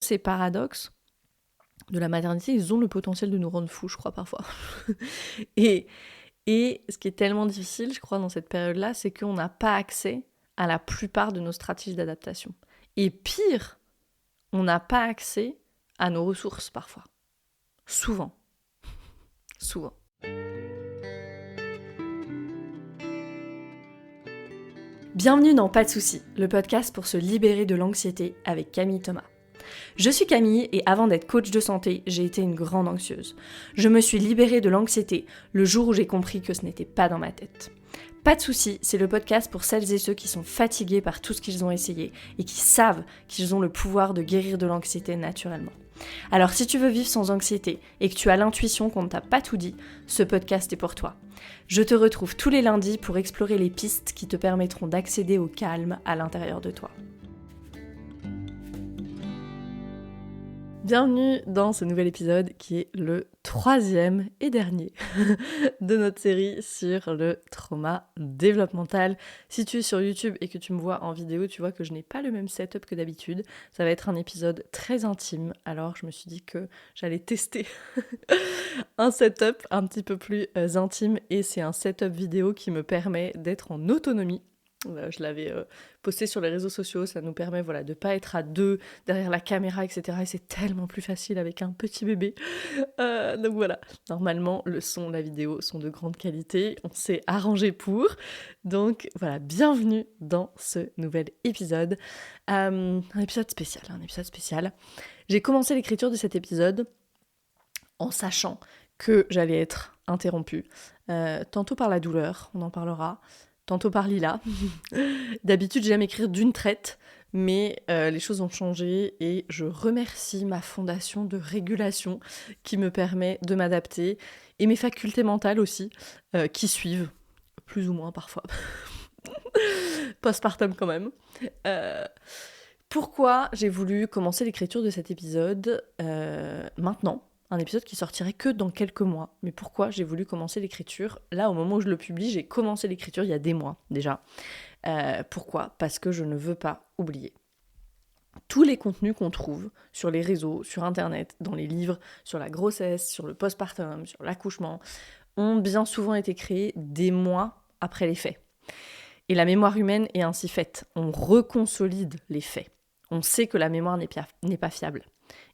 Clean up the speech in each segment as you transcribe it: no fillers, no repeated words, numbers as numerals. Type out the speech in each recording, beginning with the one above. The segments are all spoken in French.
ces paradoxes de la maternité, ils ont le potentiel de nous rendre fous, je crois, parfois. et, et ce qui est tellement difficile, je crois, dans cette période-là, c'est qu'on n'a pas accès à la plupart de nos stratégies d'adaptation. Et pire, on n'a pas accès à nos ressources, parfois. Souvent. Souvent. Bienvenue dans Pas de soucis, le podcast pour se libérer de l'anxiété avec Camille Thomas. Je suis Camille et avant d'être coach de santé, j'ai été une grande anxieuse. Je me suis libérée de l'anxiété le jour où j'ai compris que ce n'était pas dans ma tête. Pas de soucis, c'est le podcast pour celles et ceux qui sont fatigués par tout ce qu'ils ont essayé et qui savent qu'ils ont le pouvoir de guérir de l'anxiété naturellement. Alors si tu veux vivre sans anxiété et que tu as l'intuition qu'on ne t'a pas tout dit, ce podcast est pour toi. Je te retrouve tous les lundis pour explorer les pistes qui te permettront d'accéder au calme à l'intérieur de toi. Bienvenue dans ce nouvel épisode qui est le 3e et dernier de notre série sur le trauma développemental. Si tu es sur YouTube et que tu me vois en vidéo, tu vois que je n'ai pas le même setup que d'habitude. Ça va être un épisode très intime, alors je me suis dit que j'allais tester un setup un petit peu plus intime et c'est un setup vidéo qui me permet d'être en autonomie. Je l'avais posté sur les réseaux sociaux, ça nous permet de ne pas être à deux derrière la caméra, etc. Et c'est tellement plus facile avec un petit bébé. Donc voilà, normalement le son, la vidéo sont de grande qualité, on s'est arrangé pour. Donc voilà, bienvenue dans ce nouvel épisode. Un épisode spécial. J'ai commencé l'écriture de cet épisode en sachant que j'allais être interrompue, tantôt par la douleur, on en parlera, tantôt par Lila. D'habitude, j'aime écrire d'une traite, mais les choses ont changé et je remercie ma fondation de régulation qui me permet de m'adapter et mes facultés mentales aussi, qui suivent, plus ou moins parfois. Postpartum quand même. Pourquoi j'ai voulu commencer l'écriture de cet épisode maintenant ? Un épisode qui sortirait que dans quelques mois. Mais pourquoi j'ai voulu commencer l'écriture ? Là, au moment où je le publie, j'ai commencé l'écriture il y a des mois déjà. Pourquoi ? Parce que je ne veux pas oublier. Tous les contenus qu'on trouve sur les réseaux, sur internet, dans les livres, sur la grossesse, sur le postpartum, sur l'accouchement, ont bien souvent été créés des mois après les faits. Et la mémoire humaine est ainsi faite. On reconsolide les faits. On sait que la mémoire n'est pas fiable.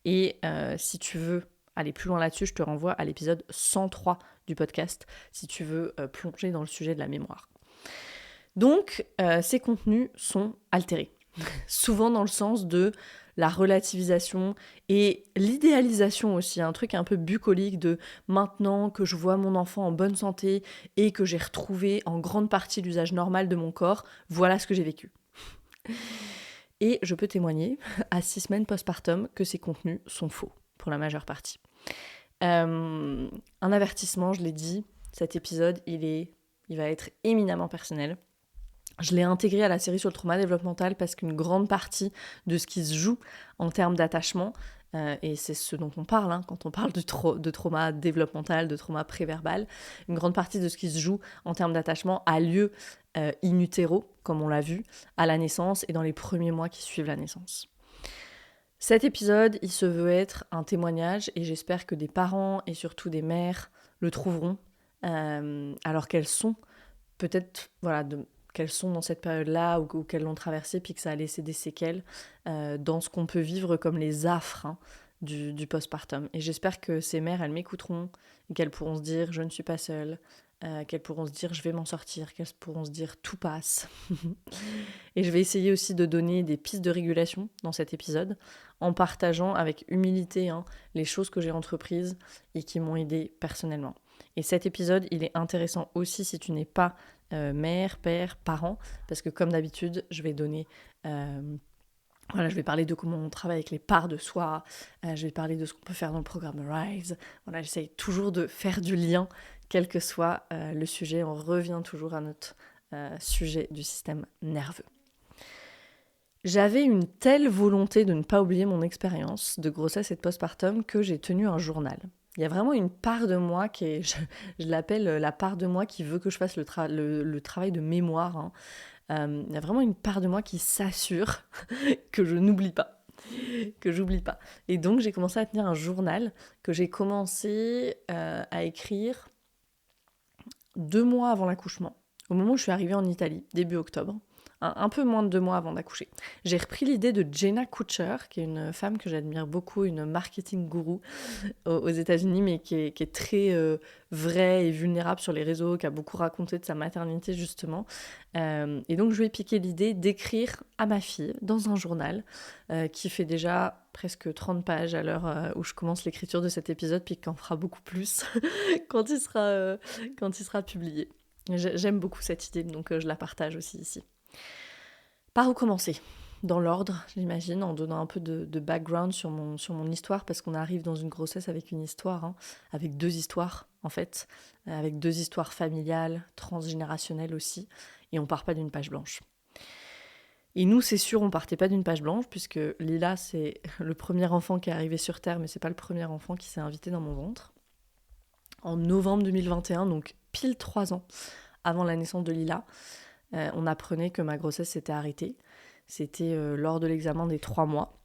Et si tu veux aller plus loin là-dessus, je te renvoie à l'épisode 103 du podcast, si tu veux plonger dans le sujet de la mémoire. Donc, ces contenus sont altérés, souvent dans le sens de la relativisation et l'idéalisation aussi, un truc un peu bucolique de maintenant que je vois mon enfant en bonne santé et que j'ai retrouvé en grande partie l'usage normal de mon corps, voilà ce que j'ai vécu. Et je peux témoigner, à 6 semaines postpartum, que ces contenus sont faux, pour la majeure partie. Un avertissement, je l'ai dit, cet épisode, il va être éminemment personnel. Je l'ai intégré à la série sur le trauma développemental parce qu'une grande partie de ce qui se joue en termes d'attachement, et c'est ce dont on parle quand on parle de trauma développemental, de trauma préverbal, une grande partie de ce qui se joue en termes d'attachement a lieu in utero, comme on l'a vu, à la naissance et dans les premiers mois qui suivent la naissance. Cet épisode, il se veut être un témoignage et j'espère que des parents et surtout des mères le trouveront, alors qu'elles sont peut-être qu'elles sont dans cette période-là ou qu'elles l'ont traversée puis que ça a laissé des séquelles dans ce qu'on peut vivre comme les affres du postpartum. Et j'espère que ces mères, elles m'écouteront et qu'elles pourront se dire « je ne suis pas seule », qu'elles pourront se dire « je vais m'en sortir », qu'elles pourront se dire « tout passe ». Et je vais essayer aussi de donner des pistes de régulation dans cet épisode en partageant avec humilité les choses que j'ai entreprises et qui m'ont aidée personnellement. Et cet épisode, il est intéressant aussi si tu n'es pas mère, père, parent, parce que comme d'habitude, je vais donner... je vais parler de comment on travaille avec les parts de soi, je vais parler de ce qu'on peut faire dans le programme Rise. Voilà, j'essaye toujours de faire du lien, quel que soit le sujet. On revient toujours à notre sujet du système nerveux. J'avais une telle volonté de ne pas oublier mon expérience de grossesse et de postpartum que j'ai tenu un journal. Il y a vraiment une part de moi qui est, je l'appelle la part de moi qui veut que je fasse le travail de mémoire. Il y a vraiment une part de moi qui s'assure que je n'oublie pas. que j'oublie pas. Et donc j'ai commencé à tenir un journal que j'ai commencé à écrire 2 mois avant l'accouchement, au moment où je suis arrivée en Italie, début octobre, un peu moins de 2 mois avant d'accoucher. J'ai repris l'idée de Jenna Kutcher, qui est une femme que j'admire beaucoup, une marketing gourou aux États-Unis, mais qui est très vraie et vulnérable sur les réseaux, qui a beaucoup raconté de sa maternité justement. Et donc je lui ai piqué l'idée d'écrire à ma fille dans un journal qui fait déjà presque 30 pages à l'heure où je commence l'écriture de cet épisode, puis qui en fera beaucoup plus quand il sera publié. J'aime beaucoup cette idée, donc je la partage aussi ici. Par où commencer ? Dans l'ordre, j'imagine, en donnant un peu de background sur mon histoire, parce qu'on arrive dans une grossesse avec une histoire, avec 2 histoires en fait, avec 2 histoires familiales, transgénérationnelles aussi, et on part pas d'une page blanche. Et nous, c'est sûr, on partait pas d'une page blanche, puisque Lila, c'est le premier enfant qui est arrivé sur Terre, mais c'est pas le premier enfant qui s'est invité dans mon ventre. En novembre 2021, donc pile 3 ans avant la naissance de Lila, on apprenait que ma grossesse s'était arrêtée. C'était lors de l'examen des 3 mois.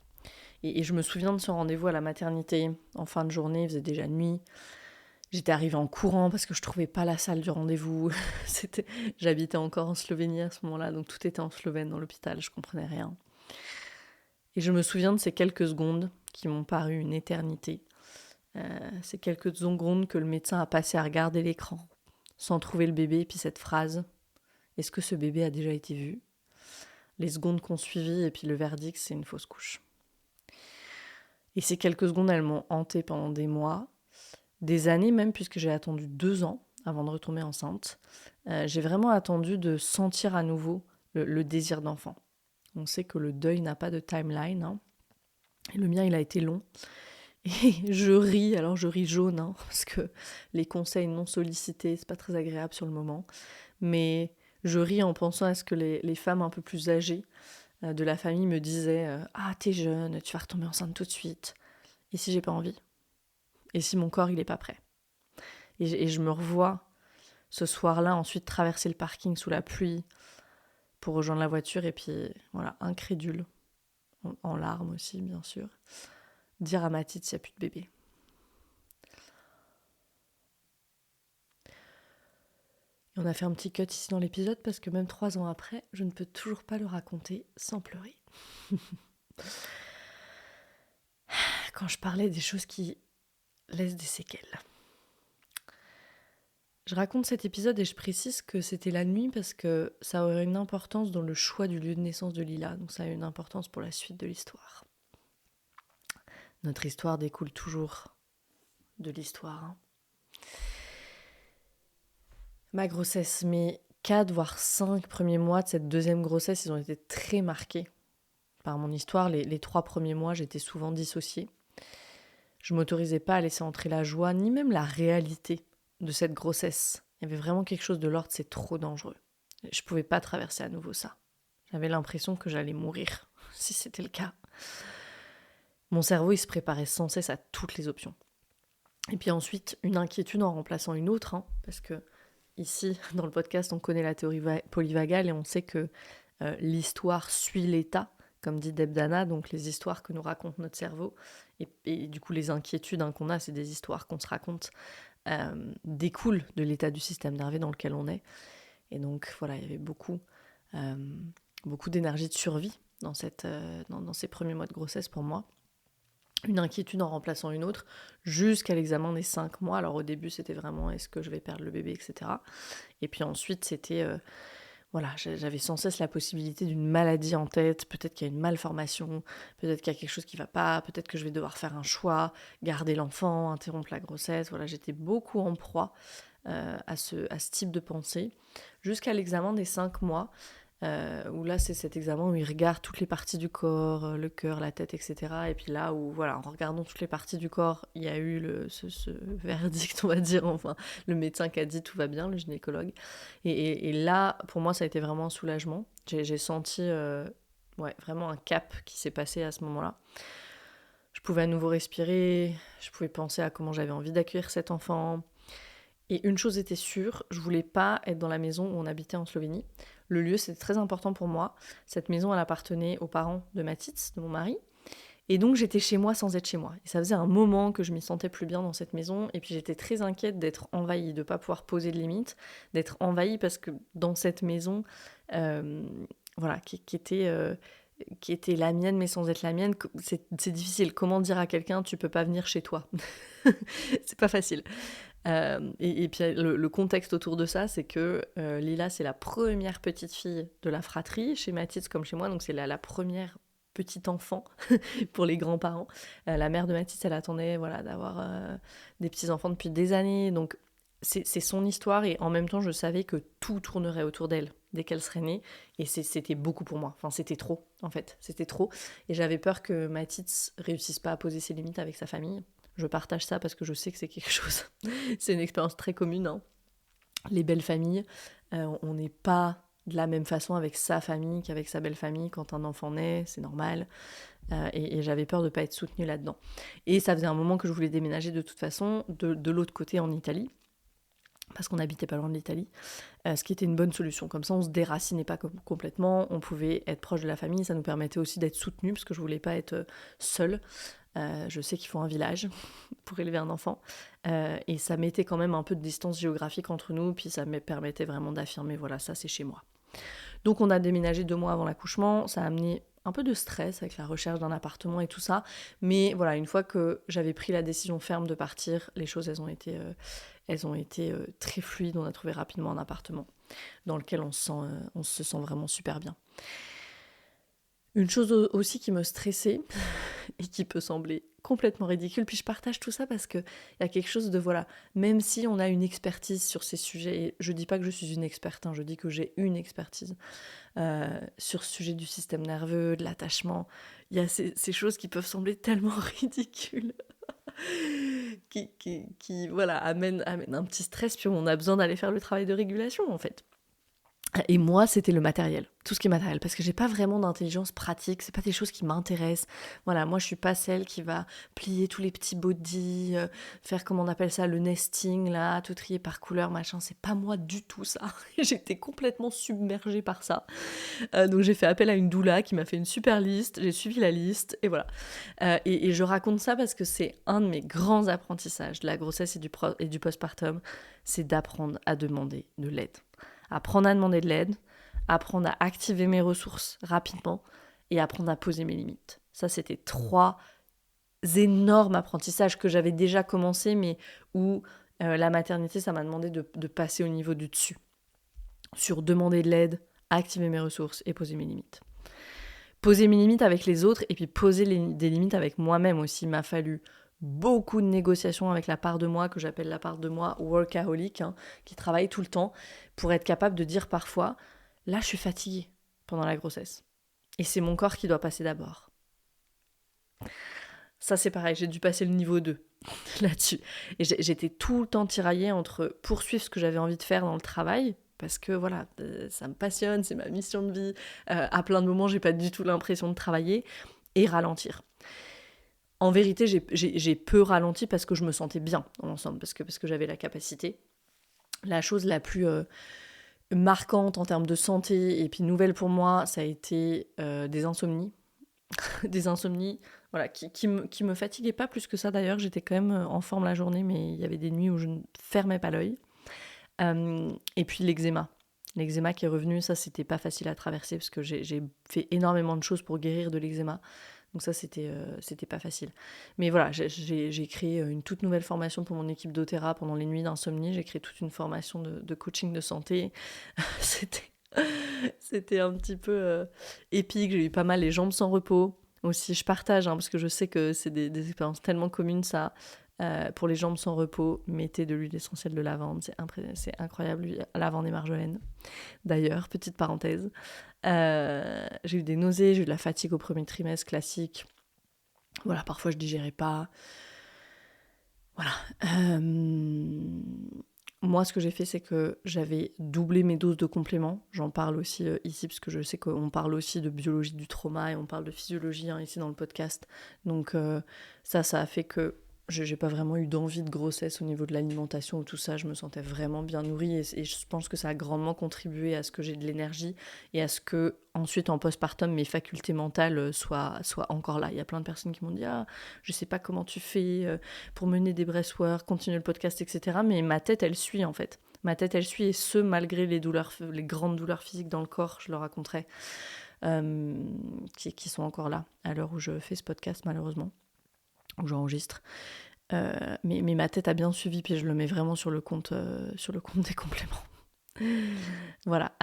Et je me souviens de ce rendez-vous à la maternité. En fin de journée, il faisait déjà nuit. J'étais arrivée en courant parce que je trouvais pas la salle du rendez-vous. J'habitais encore en Slovénie à ce moment-là, donc tout était en slovène dans l'hôpital, je comprenais rien. Et je me souviens de ces quelques secondes qui m'ont paru une éternité. Ces quelques secondes que le médecin a passé à regarder l'écran, sans trouver le bébé, et puis cette phrase « Est-ce que ce bébé a déjà été vu ?» Les secondes qu'on suivit, et puis le verdict, c'est une fausse couche. Et ces quelques secondes, elles m'ont hantée pendant des mois, des années même, puisque j'ai attendu 2 ans avant de retomber enceinte. J'ai vraiment attendu de sentir à nouveau le désir d'enfant. On sait que le deuil n'a pas de timeline, et le mien, il a été long. Et je ris, alors je ris jaune, parce que les conseils non sollicités, c'est pas très agréable sur le moment. Mais je ris en pensant à ce que les femmes un peu plus âgées de la famille me disaient « Ah, t'es jeune, tu vas retomber enceinte tout de suite. Et si j'ai pas envie ? Et si mon corps, il est pas prêt ?» Et je me revois ce soir-là ensuite traverser le parking sous la pluie pour rejoindre la voiture et puis, voilà, incrédule, en larmes aussi, bien sûr, dire à Mathilde s'il n'y a plus de bébé. Et on a fait un petit cut ici dans l'épisode parce que même 3 ans après, je ne peux toujours pas le raconter sans pleurer. Quand je parlais des choses qui laissent des séquelles. Je raconte cet épisode et je précise que c'était la nuit parce que ça aurait une importance dans le choix du lieu de naissance de Lila, donc ça a une importance pour la suite de l'histoire. Notre histoire découle toujours de l'histoire. Ma grossesse, mes 4 voire 5 premiers mois de cette deuxième grossesse, ils ont été très marqués par mon histoire. Les 3 premiers mois, j'étais souvent dissociée. Je ne m'autorisais pas à laisser entrer la joie, ni même la réalité de cette grossesse. Il y avait vraiment quelque chose de l'ordre, c'est trop dangereux. Je ne pouvais pas traverser à nouveau ça. J'avais l'impression que j'allais mourir, si c'était le cas. Mon cerveau, il se préparait sans cesse à toutes les options. Et puis ensuite, une inquiétude en remplaçant une autre, parce que ici, dans le podcast, on connaît la théorie polyvagale et on sait que l'histoire suit l'état, comme dit Deb Dana, donc les histoires que nous raconte notre cerveau. Et du coup, les inquiétudes qu'on a, c'est des histoires qu'on se raconte, découlent de l'état du système nerveux dans lequel on est. Et donc, voilà, il y avait beaucoup d'énergie de survie dans ces premiers mois de grossesse pour moi. Une inquiétude en remplaçant une autre, jusqu'à l'examen des 5 mois. Alors au début, c'était vraiment est-ce que je vais perdre le bébé, etc. Et puis ensuite, c'était, j'avais sans cesse la possibilité d'une maladie en tête. Peut-être qu'il y a une malformation, peut-être qu'il y a quelque chose qui ne va pas, peut-être que je vais devoir faire un choix, garder l'enfant, interrompre la grossesse. Voilà, j'étais beaucoup en proie à ce type de pensée, jusqu'à l'examen des 5 mois. Où là c'est cet examen où il regarde toutes les parties du corps, le cœur, la tête, etc. Et puis là où, voilà, en regardant toutes les parties du corps, il y a eu ce verdict, on va dire, enfin, le médecin qui a dit tout va bien, le gynécologue. Et là, pour moi, ça a été vraiment un soulagement. J'ai senti vraiment un cap qui s'est passé à ce moment-là. Je pouvais à nouveau respirer, je pouvais penser à comment j'avais envie d'accueillir cet enfant. Et une chose était sûre, je voulais pas être dans la maison où on habitait en Slovénie. Le lieu, c'était très important pour moi. Cette maison, elle appartenait aux parents de Mathilde, de mon mari. Et donc j'étais chez moi sans être chez moi. Et ça faisait un moment que je m'y sentais plus bien dans cette maison. Et puis j'étais très inquiète d'être envahie, de ne pas pouvoir poser de limites, d'être envahie parce que dans cette maison, voilà, qui était la mienne mais sans être la mienne, c'est difficile. Comment dire à quelqu'un tu peux pas venir chez toi? C'est pas facile. Et puis le contexte autour de ça, c'est que Lila, c'est la première petite fille de la fratrie, chez Mathilde comme chez moi, donc c'est la première petite enfant pour les grands-parents. La mère de Mathilde, elle attendait voilà, d'avoir des petits-enfants depuis des années, donc c'est son histoire, et en même temps, je savais que tout tournerait autour d'elle dès qu'elle serait née, et c'était beaucoup pour moi. Enfin, c'était trop, en fait, c'était trop. Et j'avais peur que Mathilde réussisse pas à poser ses limites avec sa famille. Je partage ça parce que je sais que c'est quelque chose. C'est une expérience très commune, hein. Les belles familles, on n'est pas de la même façon avec sa famille qu'avec sa belle famille. Quand un enfant naît, c'est normal. Et j'avais peur de ne pas être soutenue là-dedans. Et ça faisait un moment que je voulais déménager de toute façon, de l'autre côté en Italie, parce qu'on habitait pas loin de l'Italie, ce qui était une bonne solution. Comme ça, on se déracinait pas complètement, on pouvait être proche de la famille, ça nous permettait aussi d'être soutenus, parce que je voulais pas être seule. Je sais qu'il faut un village pour élever un enfant, et ça mettait quand même un peu de distance géographique entre nous, puis ça me permettait vraiment d'affirmer, voilà, ça c'est chez moi. Donc on a déménagé 2 mois avant l'accouchement, ça a amené un peu de stress avec la recherche d'un appartement et tout ça, mais voilà, une fois que j'avais pris la décision ferme de partir, les choses elles ont été très fluides, on a trouvé rapidement un appartement dans lequel on se sent vraiment super bien. Une chose aussi qui me stressait et qui peut sembler complètement ridicule, puis je partage tout ça parce qu'il y a quelque chose de, voilà, même si on a une expertise sur ces sujets, et je dis pas que je suis une experte, je dis que j'ai une expertise sur ce sujet du système nerveux, de l'attachement, il y a ces choses qui peuvent sembler tellement ridicules, qui voilà, amènent un petit stress, puis on a besoin d'aller faire le travail de régulation en fait. Et moi, c'était le matériel, tout ce qui est matériel, parce que j'ai pas vraiment d'intelligence pratique, c'est pas des choses qui m'intéressent. Voilà, moi je suis pas celle qui va plier tous les petits bodys, faire comment on appelle ça, le nesting là, tout trier par couleur, machin, c'est pas moi du tout ça. J'étais complètement submergée par ça. Donc j'ai fait appel à une doula qui m'a fait une super liste, j'ai suivi la liste, et voilà. Et je raconte ça parce que c'est un de mes grands apprentissages de la grossesse et du postpartum, c'est d'apprendre à demander de l'aide. Apprendre à demander de l'aide, apprendre à activer mes ressources rapidement et apprendre à poser mes limites. Ça, c'était 3 énormes apprentissages que j'avais déjà commencé, mais où la maternité, ça m'a demandé de passer au niveau du dessus. Sur demander de l'aide, activer mes ressources et poser mes limites. Poser mes limites avec les autres et puis poser des limites avec moi-même aussi. Il m'a fallu beaucoup de négociations avec la part de moi, que j'appelle la part de moi workaholic, qui travaille tout le temps, pour être capable de dire parfois, là je suis fatiguée pendant la grossesse. Et c'est mon corps qui doit passer d'abord. Ça c'est pareil, j'ai dû passer le niveau 2 là-dessus. Et j'étais tout le temps tiraillée entre poursuivre ce que j'avais envie de faire dans le travail, parce que voilà, ça me passionne, c'est ma mission de vie, à plein de moments j'ai pas du tout l'impression de travailler, et ralentir. En vérité, j'ai peu ralenti parce que je me sentais bien dans l'ensemble, parce que j'avais la capacité. La chose la plus marquante en termes de santé et puis nouvelle pour moi, ça a été des insomnies. Des insomnies voilà, qui me fatiguaient pas plus que ça d'ailleurs. J'étais quand même en forme la journée, mais il y avait des nuits où je ne fermais pas l'œil. Et puis l'eczéma. L'eczéma qui est revenu, ça c'était pas facile à traverser parce que j'ai fait énormément de choses pour guérir de l'eczéma. Donc ça, c'était pas facile. Mais voilà, j'ai créé une toute nouvelle formation pour mon équipe d'Othéra pendant les nuits d'insomnie. J'ai créé toute une formation de coaching de santé. C'était un petit peu épique. J'ai eu pas mal les jambes sans repos. Aussi, je partage, parce que je sais que c'est des expériences tellement communes, ça. Pour les jambes sans repos, mettez de l'huile essentielle de lavande. C'est incroyable, l'huile lavande et marjolaine. D'ailleurs, petite parenthèse. J'ai eu des nausées, j'ai eu de la fatigue au premier trimestre classique. Voilà, parfois je digérais pas. Voilà. Moi, ce que j'ai fait, c'est que j'avais doublé mes doses de compléments. J'en parle aussi ici, parce que je sais qu'on parle aussi de biologie du trauma et on parle de physiologie ici dans le podcast. Donc ça a fait que j'ai pas vraiment eu d'envie de grossesse au niveau de l'alimentation ou tout ça. Je me sentais vraiment bien nourrie et je pense que ça a grandement contribué à ce que j'ai de l'énergie et à ce que, ensuite, en postpartum, mes facultés mentales soient encore là. Il y a plein de personnes qui m'ont dit « Ah, je sais pas comment tu fais pour mener des breathwork, continuer le podcast, etc. » Mais ma tête, elle suit, en fait. Ma tête, elle suit, et ce, malgré les grandes douleurs physiques dans le corps, je le raconterai, qui sont encore là, à l'heure où je fais ce podcast, malheureusement, où j'enregistre. Mais ma tête a bien suivi, puis je le mets vraiment sur le compte des compléments. Voilà.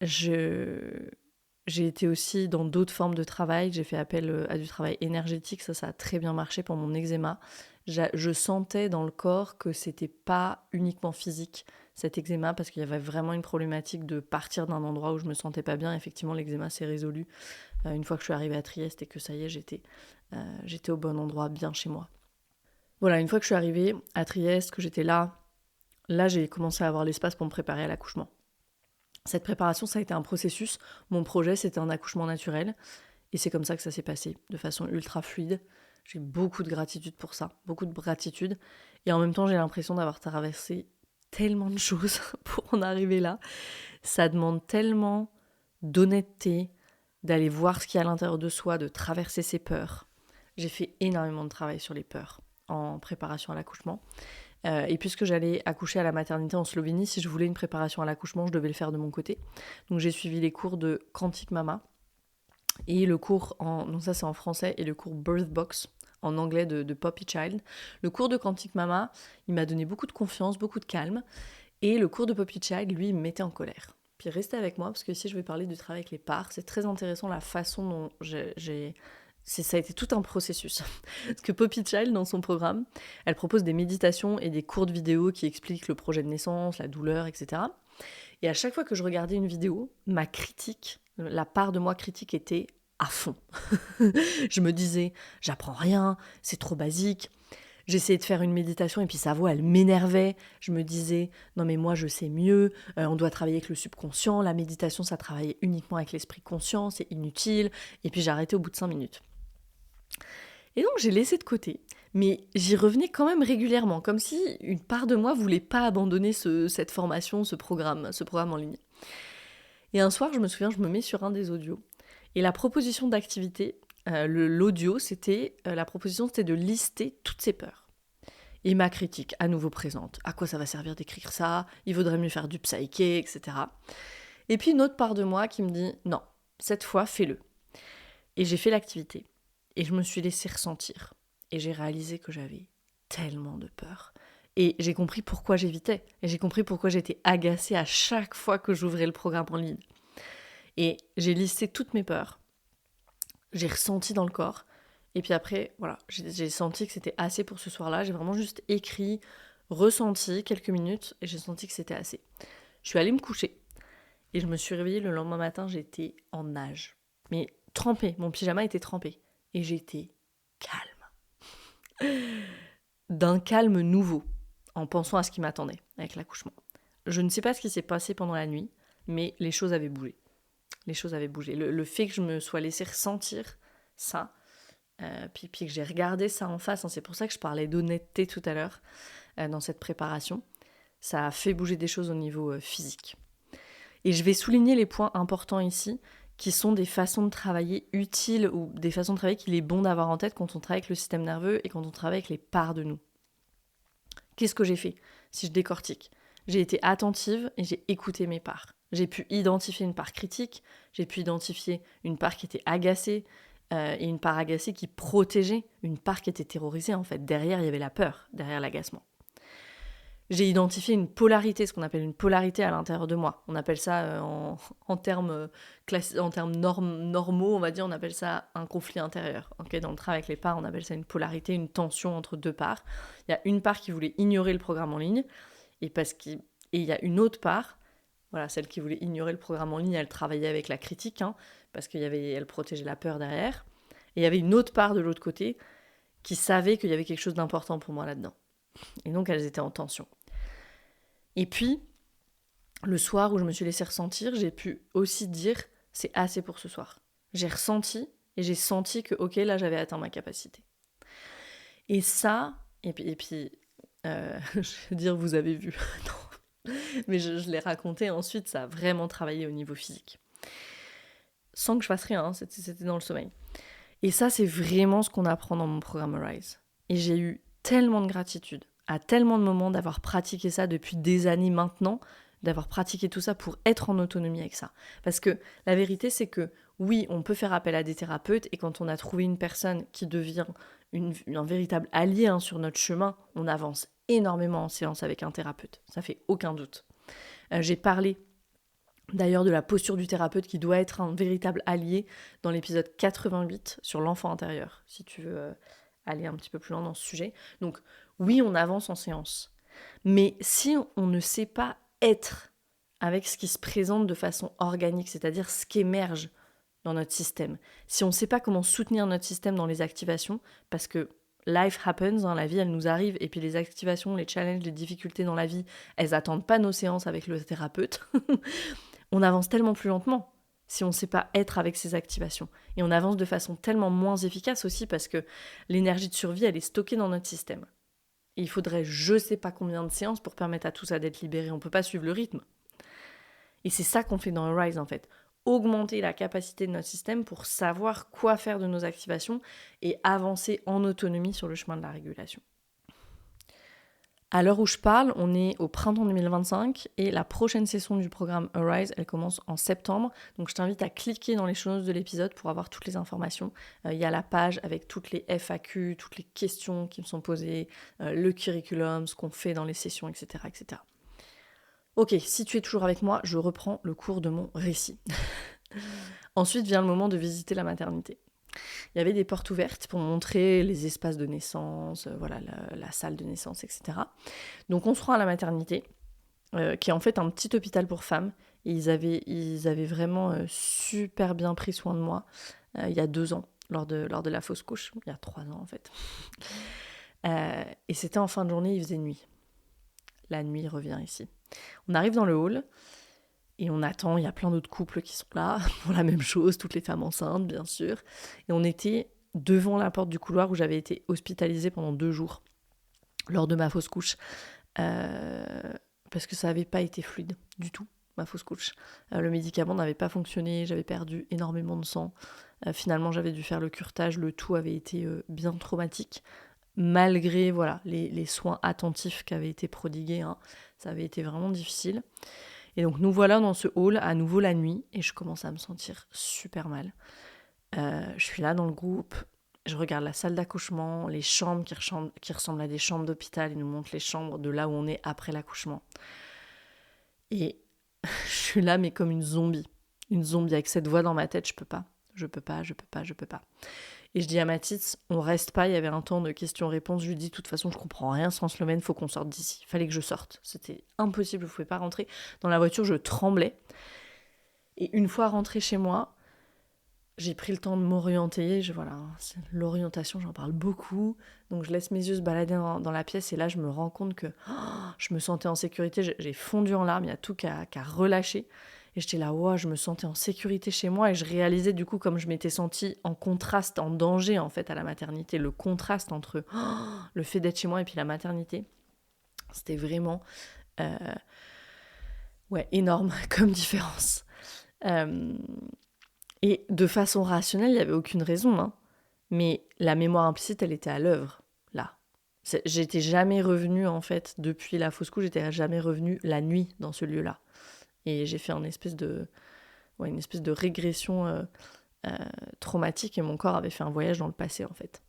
J'ai été aussi dans d'autres formes de travail. J'ai fait appel à du travail énergétique. Ça a très bien marché pour mon eczéma. Je sentais dans le corps que c'était pas uniquement physique, cet eczéma, parce qu'il y avait vraiment une problématique de partir d'un endroit où je me sentais pas bien. Effectivement, l'eczéma s'est résolu une fois que je suis arrivée à Trieste et que ça y est, j'étais au bon endroit, bien chez moi. Voilà, une fois que je suis arrivée à Trieste, que j'étais là, j'ai commencé à avoir l'espace pour me préparer à l'accouchement. Cette préparation, ça a été un processus. Mon projet, c'était un accouchement naturel. Et c'est comme ça que ça s'est passé, de façon ultra fluide. J'ai beaucoup de gratitude pour ça, beaucoup de gratitude. Et en même temps, j'ai l'impression d'avoir traversé tellement de choses pour en arriver là. Ça demande tellement d'honnêteté, d'aller voir ce qu'il y a à l'intérieur de soi, de traverser ses peurs. J'ai fait énormément de travail sur les peurs en préparation à l'accouchement. Et puisque j'allais accoucher à la maternité en Slovénie, si je voulais une préparation à l'accouchement, je devais le faire de mon côté. Donc j'ai suivi les cours de Quantic Mama et le cours donc ça c'est en français, et le cours Birth Box en anglais de Poppy Child. Le cours de Quantic Mama, il m'a donné beaucoup de confiance, beaucoup de calme. Et le cours de Poppy Child, lui, il me mettait en colère. Puis restez avec moi, parce que ici je vais parler du travail avec les parts. C'est très intéressant la façon dont ça a été tout un processus. Parce que Poppy Child, dans son programme, elle propose des méditations et des courtes vidéos qui expliquent le projet de naissance, la douleur, etc. Et à chaque fois que je regardais une vidéo, ma critique, la part de moi critique était à fond. Je me disais, j'apprends rien, c'est trop basique. J'essayais de faire une méditation et puis sa voix, elle m'énervait. Je me disais, non mais moi je sais mieux, on doit travailler avec le subconscient, la méditation ça travaille uniquement avec l'esprit conscient, c'est inutile. Et puis j'ai arrêté au bout de 5 minutes. Et donc j'ai laissé de côté, mais j'y revenais quand même régulièrement, comme si une part de moi voulait pas abandonner cette formation, ce programme en ligne. Et un soir, je me souviens, je me mets sur un des audios, et la proposition d'activité, l'audio, la proposition c'était de lister toutes ses peurs. Et ma critique, à nouveau présente. À quoi ça va servir d'écrire ça? Il vaudrait mieux faire du psyché, etc. Et puis une autre part de moi qui me dit, non, cette fois, fais-le. Et j'ai fait l'activité. Et je me suis laissée ressentir. Et j'ai réalisé que j'avais tellement de peur. Et j'ai compris pourquoi j'évitais. Et j'ai compris pourquoi j'étais agacée à chaque fois que j'ouvrais le programme en ligne. Et j'ai listé toutes mes peurs. J'ai ressenti dans le corps. Et puis après, voilà, j'ai senti que c'était assez pour ce soir-là. J'ai vraiment juste écrit, ressenti quelques minutes et j'ai senti que c'était assez. Je suis allée me coucher et je me suis réveillée le lendemain matin, j'étais en nage. Mais trempée, mon pyjama était trempé. Et j'étais calme. D'un calme nouveau, en pensant à ce qui m'attendait avec l'accouchement. Je ne sais pas ce qui s'est passé pendant la nuit, mais les choses avaient bougé. Les choses avaient bougé. Le fait que je me sois laissée ressentir ça, puis que j'ai regardé ça en face, c'est pour ça que je parlais d'honnêteté tout à l'heure dans cette préparation, ça a fait bouger des choses au niveau physique. Et je vais souligner les points importants ici, qui sont des façons de travailler utiles ou des façons de travailler qu'il est bon d'avoir en tête quand on travaille avec le système nerveux et quand on travaille avec les parts de nous. Qu'est-ce que j'ai fait si je décortique? J'ai été attentive et j'ai écouté mes parts. J'ai pu identifier une part critique, j'ai pu identifier une part qui était agacée, et une part agacée qui protégeait, une part qui était terrorisée en fait. Derrière, il y avait la peur, derrière l'agacement. J'ai identifié une polarité, ce qu'on appelle une polarité à l'intérieur de moi. On appelle ça, en termes normaux, on va dire, on appelle ça un conflit intérieur. Okay, dans le travail avec les parts, on appelle ça une polarité, une tension entre deux parts. Il y a une part qui voulait ignorer le programme en ligne, et il y a une autre part, voilà, celle qui voulait ignorer le programme en ligne, elle travaillait avec la critique, parce qu'elle protégeait la peur derrière. Et il y avait une autre part de l'autre côté qui savait qu'il y avait quelque chose d'important pour moi là-dedans. Et donc, elles étaient en tension. Et puis, le soir où je me suis laissée ressentir, j'ai pu aussi dire, c'est assez pour ce soir. J'ai ressenti et j'ai senti que, ok, là, j'avais atteint ma capacité. Et ça, je veux dire, vous avez vu, non. Mais je l'ai raconté ensuite, ça a vraiment travaillé au niveau physique. Sans que je fasse rien, c'était dans le sommeil. Et ça, c'est vraiment ce qu'on apprend dans mon programme Arise. Et j'ai eu tellement de gratitude, à tellement de moments d'avoir pratiqué ça depuis des années maintenant, d'avoir pratiqué tout ça pour être en autonomie avec ça. Parce que la vérité, c'est que oui, on peut faire appel à des thérapeutes, et quand on a trouvé une personne qui devient un véritable allié sur notre chemin, on avance énormément en séance avec un thérapeute. Ça fait aucun doute. J'ai parlé d'ailleurs de la posture du thérapeute qui doit être un véritable allié dans l'épisode 88 sur l'enfant intérieur, si tu veux aller un petit peu plus loin dans ce sujet. Donc oui, on avance en séance. Mais si on ne sait pas être avec ce qui se présente de façon organique, c'est-à-dire ce qui émerge dans notre système, si on ne sait pas comment soutenir notre système dans les activations, parce que life happens, la vie elle nous arrive, et puis les activations, les challenges, les difficultés dans la vie, elles attendent pas nos séances avec le thérapeute. On avance tellement plus lentement si on ne sait pas être avec ces activations. Et on avance de façon tellement moins efficace aussi parce que l'énergie de survie, elle est stockée dans notre système. Et il faudrait je sais pas combien de séances pour permettre à tout ça d'être libéré. On ne peut pas suivre le rythme. Et c'est ça qu'on fait dans Arise en fait. Augmenter la capacité de notre système pour savoir quoi faire de nos activations et avancer en autonomie sur le chemin de la régulation. À l'heure où je parle, on est au printemps 2025 et la prochaine session du programme Arise, elle commence en septembre. Donc je t'invite à cliquer dans les show notes de l'épisode pour avoir toutes les informations. Il y a la page avec toutes les FAQ, toutes les questions qui me sont posées, le curriculum, ce qu'on fait dans les sessions, etc., etc. Ok, si tu es toujours avec moi, je reprends le cours de mon récit. Ensuite vient le moment de visiter la maternité. Il y avait des portes ouvertes pour montrer les espaces de naissance, voilà, la salle de naissance, etc. Donc on se rend à la maternité, qui est en fait un petit hôpital pour femmes. Et ils avaient vraiment super bien pris soin de moi il y a 2 ans, lors de la fausse couche, il y a 3 ans en fait. Et c'était en fin de journée, il faisait nuit. La nuit revient ici. On arrive dans le hall, et on attend, il y a plein d'autres couples qui sont là pour la même chose, toutes les femmes enceintes, bien sûr. Et on était devant la porte du couloir où j'avais été hospitalisée pendant 2 jours lors de ma fausse couche. Parce que ça n'avait pas été fluide du tout, ma fausse couche. Le médicament n'avait pas fonctionné, j'avais perdu énormément de sang. Finalement, j'avais dû faire le curetage, le tout avait été bien traumatique. Malgré voilà, les soins attentifs qui avaient été prodigués, ça avait été vraiment difficile. Et donc nous voilà dans ce hall, à nouveau la nuit, et je commence à me sentir super mal. Je suis là dans le groupe, je regarde la salle d'accouchement, les chambres qui ressemblent à des chambres d'hôpital, ils nous montrent les chambres de là où on est après l'accouchement. Et je suis là, mais comme une zombie avec cette voix dans ma tête, je peux pas. Et je dis à Mathis, on reste pas, il y avait un temps de questions-réponses, je lui dis, de toute façon, je comprends rien sans Slovène, faut qu'on sorte d'ici. Il fallait que je sorte, c'était impossible, je pouvais pas rentrer. Dans la voiture, je tremblais. Et une fois rentrée chez moi, j'ai pris le temps de m'orienter, voilà, l'orientation, j'en parle beaucoup, donc je laisse mes yeux se balader dans la pièce, et là, je me rends compte que je me sentais en sécurité, j'ai fondu en larmes, il y a tout qu'à relâcher. Et j'étais là, je me sentais en sécurité chez moi, et je réalisais du coup comme je m'étais sentie en contraste, en danger en fait à la maternité. Le contraste entre le fait d'être chez moi et puis la maternité, c'était vraiment énorme comme différence. Et de façon rationnelle, il n'y avait aucune raison, mais la mémoire implicite, elle était à l'œuvre, là. J'étais jamais revenue en fait, depuis la fausse couche, j'étais jamais revenue la nuit dans ce lieu-là. Et j'ai fait une espèce de régression traumatique, et mon corps avait fait un voyage dans le passé en fait.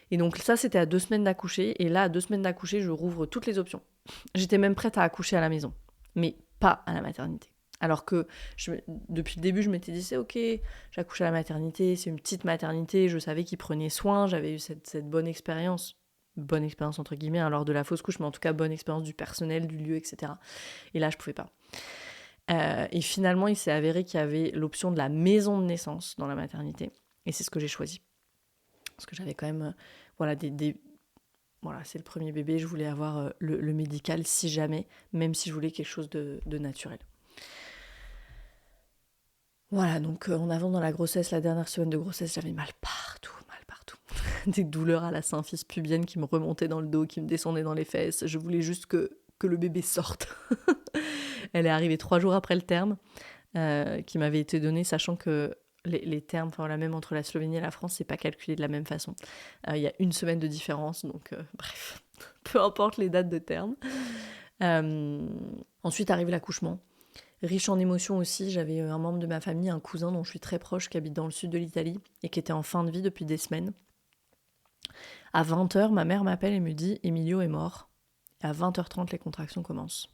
Et donc ça, c'était à 2 semaines d'accoucher, et là, à 2 semaines d'accoucher, je rouvre toutes les options. J'étais même prête à accoucher à la maison, mais pas à la maternité. Alors que depuis le début, je m'étais dit, c'est ok, j'accouche à la maternité, c'est une petite maternité, je savais qu'ils prenaient soin, j'avais eu cette bonne expérience entre guillemets, lors de la fausse couche, mais en tout cas bonne expérience du personnel, du lieu, etc. Et là, je pouvais pas. Et finalement, il s'est avéré qu'il y avait l'option de la maison de naissance dans la maternité. Et c'est ce que j'ai choisi. Parce que j'avais quand même... voilà, c'est le premier bébé, je voulais avoir le médical si jamais, même si je voulais quelque chose de naturel. Voilà, donc en avant dans la grossesse, la dernière semaine de grossesse, j'avais mal partout. des douleurs à la symphyse pubienne qui me remontaient dans le dos, qui me descendaient dans les fesses. Je voulais juste que le bébé sorte. Elle est arrivée 3 jours après le terme, qui m'avait été donné, sachant que les termes, enfin voilà, même entre la Slovénie et la France, c'est pas calculé de la même façon. Il y a 1 semaine de différence, donc bref, peu importe les dates de terme. Ensuite arrive l'accouchement. Riche en émotions aussi, j'avais un membre de ma famille, un cousin dont je suis très proche, qui habite dans le sud de l'Italie et qui était en fin de vie depuis des semaines. À 20h, ma mère m'appelle et me dit « Emilio est mort ». Et à 20h30, les contractions commencent.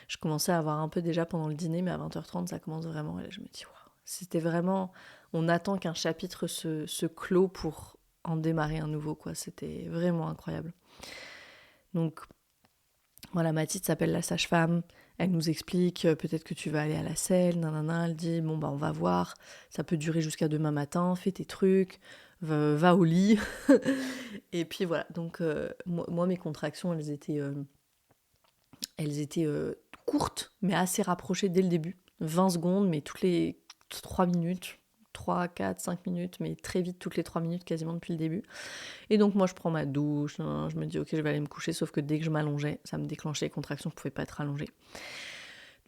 Je commençais à avoir un peu déjà pendant le dîner, mais à 20h30, ça commence vraiment. Et là, je me dis « Waouh ». C'était vraiment... On attend qu'un chapitre se clôt pour en démarrer un nouveau, quoi. C'était vraiment incroyable. Donc... Voilà, Mathilde s'appelle la sage-femme, elle nous explique peut-être que tu vas aller à la selle, nanana, elle dit bon bah on va voir, ça peut durer jusqu'à demain matin, fais tes trucs, va au lit. Et puis voilà, donc moi mes contractions elles étaient courtes mais assez rapprochées dès le début, 20 secondes mais toutes les 3 minutes, 3, 4, 5 minutes, mais très vite, toutes les 3 minutes, quasiment depuis le début. Et donc moi je prends ma douche, je me dis ok je vais aller me coucher, sauf que dès que je m'allongeais, ça me déclenchait les contractions, je pouvais pas être allongée.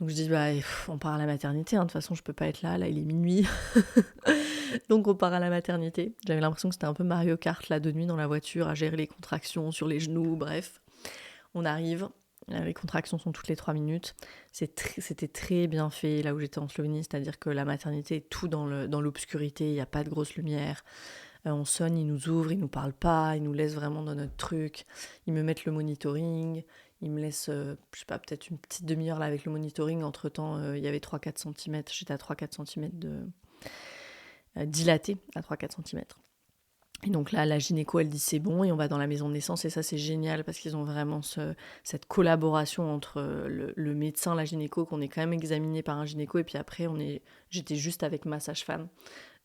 Donc je dis bah on part à la maternité, de toute façon je peux pas être là il est minuit. Donc on part à la maternité. J'avais l'impression que c'était un peu Mario Kart là de nuit dans la voiture, à gérer les contractions sur les genoux, bref. On arrive, les contractions sont toutes les 3 minutes. C'était très bien fait là où j'étais en Slovénie, c'est-à-dire que la maternité est tout dans l'obscurité, il n'y a pas de grosse lumière. On sonne, ils nous ouvrent, ils nous parlent pas, ils nous laissent vraiment dans notre truc. Ils me mettent le monitoring, ils me laissent, je sais pas, peut-être une petite demi-heure là avec le monitoring. Entre-temps, il y avait 3-4 cm, j'étais à 3-4 cm dilatée à 3-4 cm. Et donc là, la gynéco, elle dit c'est bon et on va dans la maison de naissance. Et ça, c'est génial parce qu'ils ont vraiment cette collaboration entre le médecin, la gynéco, qu'on est quand même examiné par un gynéco. Et puis après, j'étais juste avec ma sage-femme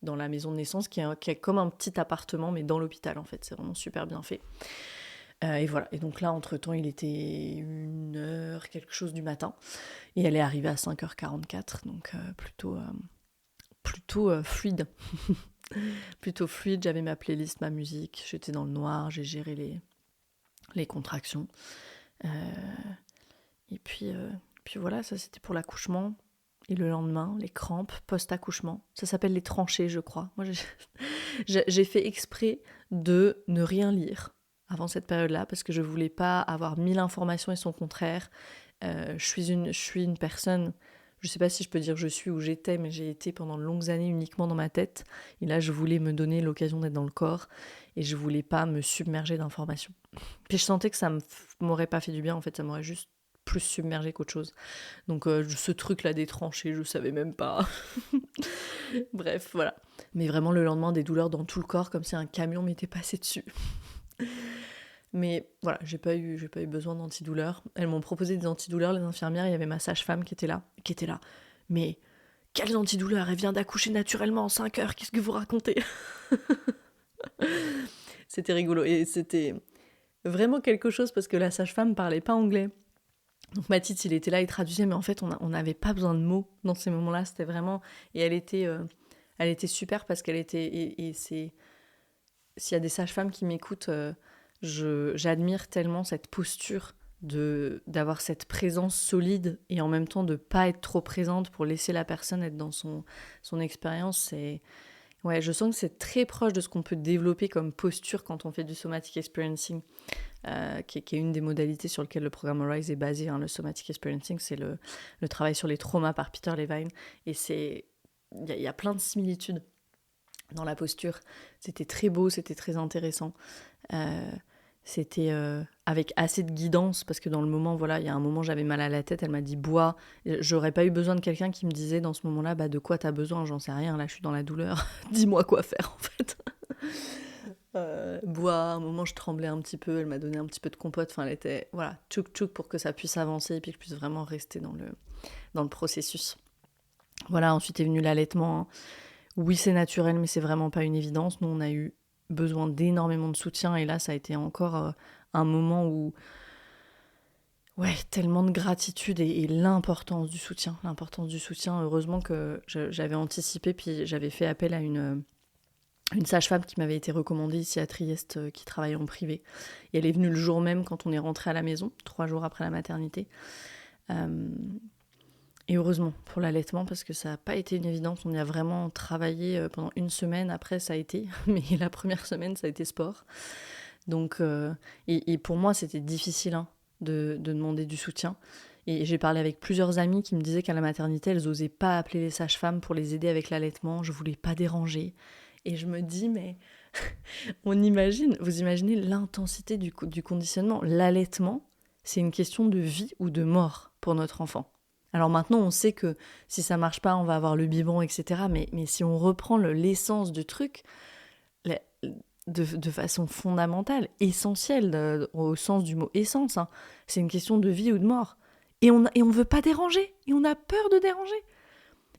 dans la maison de naissance qui est comme un petit appartement, mais dans l'hôpital en fait. C'est vraiment super bien fait. Et voilà. Et donc là, entre-temps, il était 1h, quelque chose du matin. Et elle est arrivée à 5h44. Donc plutôt fluide. Plutôt fluide, j'avais ma playlist, ma musique, j'étais dans le noir, j'ai géré les contractions. Et puis voilà, ça c'était pour l'accouchement. Et le lendemain, les crampes post-accouchement. Ça s'appelle les tranchées, je crois. Moi, j'ai fait exprès de ne rien lire avant cette période-là parce que je voulais pas avoir 1000 informations et son contraire. Je suis une personne... Je sais pas si je peux dire je suis ou j'étais, mais j'ai été pendant de longues années uniquement dans ma tête. Et là, je voulais me donner l'occasion d'être dans le corps et je voulais pas me submerger d'informations. Puis je sentais que ça m'aurait pas fait du bien, en fait, ça m'aurait juste plus submergé qu'autre chose. Donc ce truc-là des tranchées, je savais même pas. Bref, voilà. Mais vraiment le lendemain, des douleurs dans tout le corps, comme si un camion m'était passé dessus. Mais voilà, j'ai pas eu besoin d'antidouleurs. Elles m'ont proposé des antidouleurs, les infirmières, il y avait ma sage-femme qui était là. Mais quelles antidouleurs ? Elle vient d'accoucher naturellement en 5 heures, qu'est-ce que vous racontez ? C'était rigolo et c'était vraiment quelque chose parce que la sage-femme parlait pas anglais. Donc Mathilde, il était là, il traduisait, mais en fait, on n'avait pas besoin de mots dans ces moments-là. C'était vraiment... Et elle était super parce qu'elle était... Et c'est... S'il y a des sages-femmes qui m'écoutent... j'admire tellement cette posture d'avoir cette présence solide et en même temps de pas être trop présente pour laisser la personne être dans son expérience. Ouais, je sens que c'est très proche de ce qu'on peut développer comme posture quand on fait du somatic experiencing, qui est une des modalités sur lesquelles le programme Arise est basé. Le somatic experiencing, c'est le travail sur les traumas par Peter Levine. Et il y a plein de similitudes dans la posture. C'était très beau, c'était très intéressant. C'était avec assez de guidance parce que dans le moment, voilà, il y a un moment j'avais mal à la tête, elle m'a dit bois. J'aurais pas eu besoin de quelqu'un qui me disait dans ce moment-là de quoi t'as besoin, j'en sais rien, là je suis dans la douleur, dis-moi quoi faire en fait. Bois, à un moment je tremblais un petit peu, elle m'a donné un petit peu de compote, enfin elle était voilà, tchouk pour que ça puisse avancer et puis que je puisse vraiment rester dans le processus. Voilà, ensuite est venu l'allaitement. Oui, c'est naturel, mais c'est vraiment pas une évidence. Nous on a eu besoin d'énormément de soutien et là ça a été encore un moment où tellement de gratitude et l'importance du soutien, heureusement que j'avais anticipé puis j'avais fait appel à une sage-femme qui m'avait été recommandée ici à Trieste, qui travaillait en privé. Et elle est venue le jour même quand on est rentré à la maison, 3 jours après la maternité. Et heureusement pour l'allaitement, parce que ça n'a pas été une évidence. On y a vraiment travaillé pendant une semaine. Après, ça a été, mais la première semaine, ça a été sport. Donc, et pour moi, c'était difficile de demander du soutien. Et j'ai parlé avec plusieurs amies qui me disaient qu'à la maternité, elles n'osaient pas appeler les sages-femmes pour les aider avec l'allaitement. Je voulais pas déranger. Et je me dis, mais vous imaginez l'intensité du conditionnement. L'allaitement, c'est une question de vie ou de mort pour notre enfant. Alors maintenant, on sait que si ça marche pas, on va avoir le biberon, etc. Mais si on reprend l'essence du truc, de façon fondamentale, essentielle, au sens du mot essence, c'est une question de vie ou de mort. Et on veut pas déranger, et on a peur de déranger.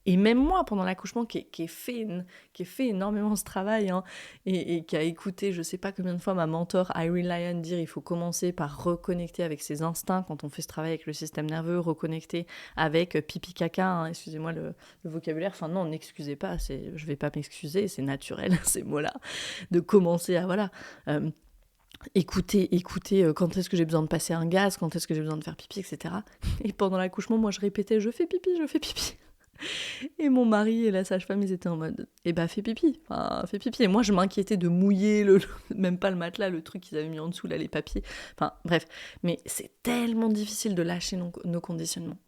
Et même moi, pendant l'accouchement, qui ai fait énormément ce travail, et qui a écouté, je sais pas combien de fois, ma mentor Irene Lyon dire il faut commencer par reconnecter avec ses instincts quand on fait ce travail avec le système nerveux, reconnecter avec pipi caca, excusez-moi le vocabulaire, enfin non, n'excusez pas, je vais pas m'excuser, c'est naturel, ces mots-là, de commencer à écouter quand est-ce que j'ai besoin de passer un gaz, quand est-ce que j'ai besoin de faire pipi, etc. Et pendant l'accouchement, moi je répétais je fais pipi. Et mon mari et la sage-femme, ils étaient en mode fais pipi. Et moi, je m'inquiétais de mouiller même pas le matelas, le truc qu'ils avaient mis en dessous, là, les papiers. Enfin, bref. Mais c'est tellement difficile de lâcher nos conditionnements.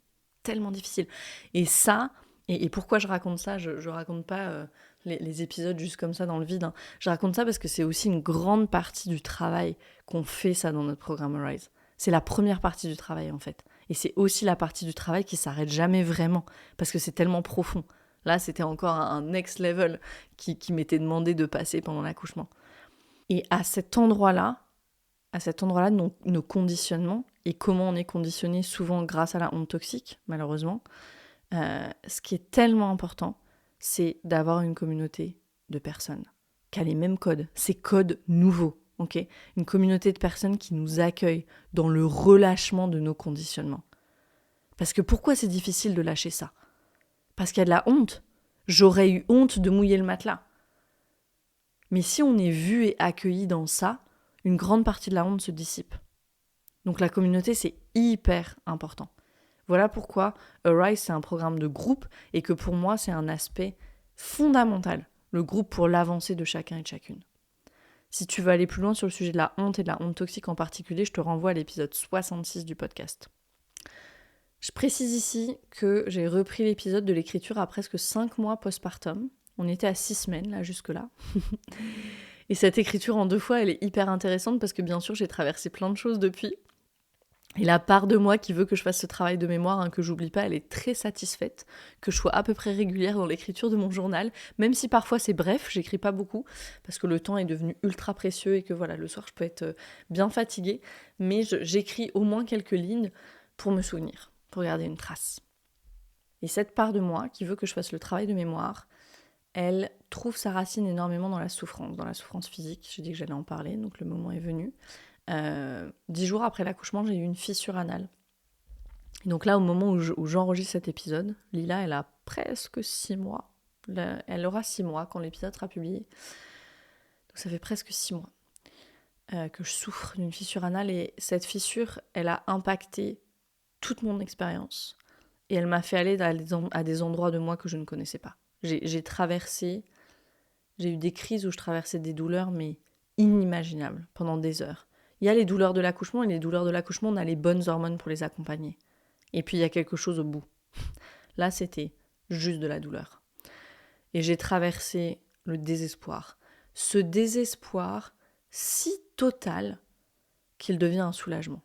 Tellement difficile. Et ça, et pourquoi je raconte ça, je raconte pas les épisodes juste comme ça dans le vide. Je raconte ça parce que c'est aussi une grande partie du travail qu'on fait ça dans notre programme Arise. C'est la première partie du travail, en fait. Et c'est aussi la partie du travail qui s'arrête jamais vraiment, parce que c'est tellement profond. Là, c'était encore un next level qui m'était demandé de passer pendant l'accouchement. Et à cet endroit-là, nos conditionnements, et comment on est conditionné souvent grâce à la honte toxique, malheureusement, ce qui est tellement important, c'est d'avoir une communauté de personnes qui a les mêmes codes, ces codes nouveaux. Okay, une communauté de personnes qui nous accueillent dans le relâchement de nos conditionnements. Parce que pourquoi c'est difficile de lâcher ça ? Parce qu'il y a de la honte. J'aurais eu honte de mouiller le matelas. Mais si on est vu et accueilli dans ça, une grande partie de la honte se dissipe. Donc la communauté, c'est hyper important. Voilà pourquoi Arise, c'est un programme de groupe et que pour moi, c'est un aspect fondamental, le groupe pour l'avancée de chacun et de chacune. Si tu veux aller plus loin sur le sujet de la honte et de la honte toxique en particulier, je te renvoie à l'épisode 66 du podcast. Je précise ici que j'ai repris l'épisode de l'écriture à presque 5 mois postpartum. On était à 6 semaines là jusque-là. Et cette écriture en 2 fois, elle est hyper intéressante parce que bien sûr, j'ai traversé plein de choses depuis. Et la part de moi qui veut que je fasse ce travail de mémoire, que j'oublie pas, elle est très satisfaite, que je sois à peu près régulière dans l'écriture de mon journal, même si parfois c'est bref, j'écris pas beaucoup, parce que le temps est devenu ultra précieux et que voilà, le soir je peux être bien fatiguée, mais j'écris au moins quelques lignes pour me souvenir, pour garder une trace. Et cette part de moi qui veut que je fasse le travail de mémoire, elle trouve sa racine énormément dans la souffrance physique. J'ai dit que j'allais en parler, donc le moment est venu. 10 jours après l'accouchement, j'ai eu une fissure anale. Et donc là, au moment où j'enregistre cet épisode, Lila, elle a presque 6 mois. Elle aura 6 mois quand l'épisode sera publié. Donc ça fait presque 6 mois que je souffre d'une fissure anale. Et cette fissure, elle a impacté toute mon expérience. Et elle m'a fait aller à des endroits de moi que je ne connaissais pas. J'ai eu des crises où je traversais des douleurs, mais inimaginables, pendant des heures. Il y a les douleurs de l'accouchement, et les douleurs de l'accouchement, on a les bonnes hormones pour les accompagner. Et puis il y a quelque chose au bout. Là, c'était juste de la douleur. Et j'ai traversé le désespoir. Ce désespoir si total qu'il devient un soulagement.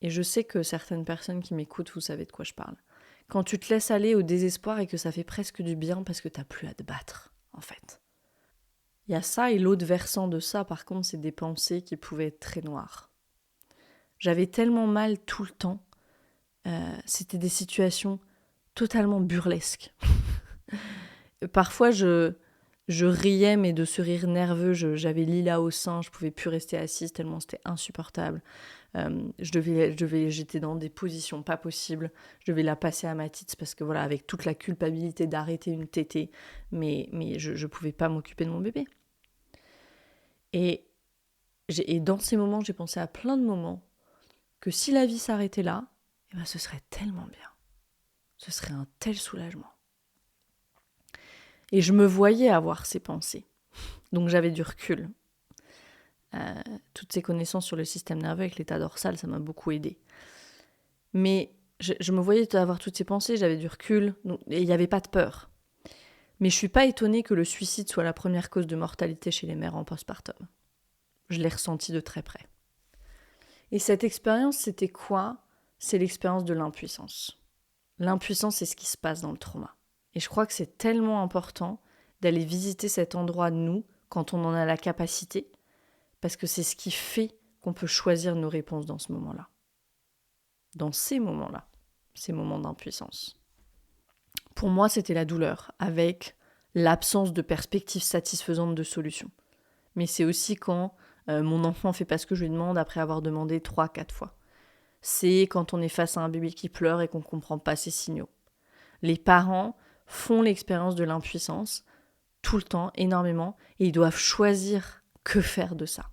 Et je sais que certaines personnes qui m'écoutent, vous savez de quoi je parle. Quand tu te laisses aller au désespoir et que ça fait presque du bien parce que t'as plus à te battre, en fait. Il y a ça, et l'autre versant de ça, par contre, c'est des pensées qui pouvaient être très noires. J'avais tellement mal tout le temps. C'était des situations totalement burlesques. Parfois, je Je riais, mais de ce rire nerveux, j'avais Lila au sein, je pouvais plus rester assise tellement c'était insupportable. J'étais dans des positions pas possibles. Je devais la passer à ma tite parce que voilà, avec toute la culpabilité d'arrêter une tétée, mais je pouvais pas m'occuper de mon bébé. Et dans ces moments, j'ai pensé à plein de moments que si la vie s'arrêtait là, eh ben, ce serait tellement bien. Ce serait un tel soulagement. Et je me voyais avoir ces pensées. Donc j'avais du recul. Toutes ces connaissances sur le système nerveux avec l'état dorsal, ça m'a beaucoup aidée. Mais je me voyais avoir toutes ces pensées, j'avais du recul, et il n'y avait pas de peur. Mais je ne suis pas étonnée que le suicide soit la première cause de mortalité chez les mères en postpartum. Je l'ai ressenti de très près. Et cette expérience, c'était quoi ? C'est l'expérience de l'impuissance. L'impuissance, c'est ce qui se passe dans le trauma. Et je crois que c'est tellement important d'aller visiter cet endroit de nous quand on en a la capacité, parce que c'est ce qui fait qu'on peut choisir nos réponses dans ce moment-là. Dans ces moments-là, ces moments d'impuissance. Pour moi, c'était la douleur, avec l'absence de perspective satisfaisante de solution. Mais c'est aussi quand mon enfant ne fait pas ce que je lui demande après avoir demandé 3-4 fois. C'est quand on est face à un bébé qui pleure et qu'on ne comprend pas ses signaux. Les parents font l'expérience de l'impuissance tout le temps, énormément, et ils doivent choisir que faire de ça.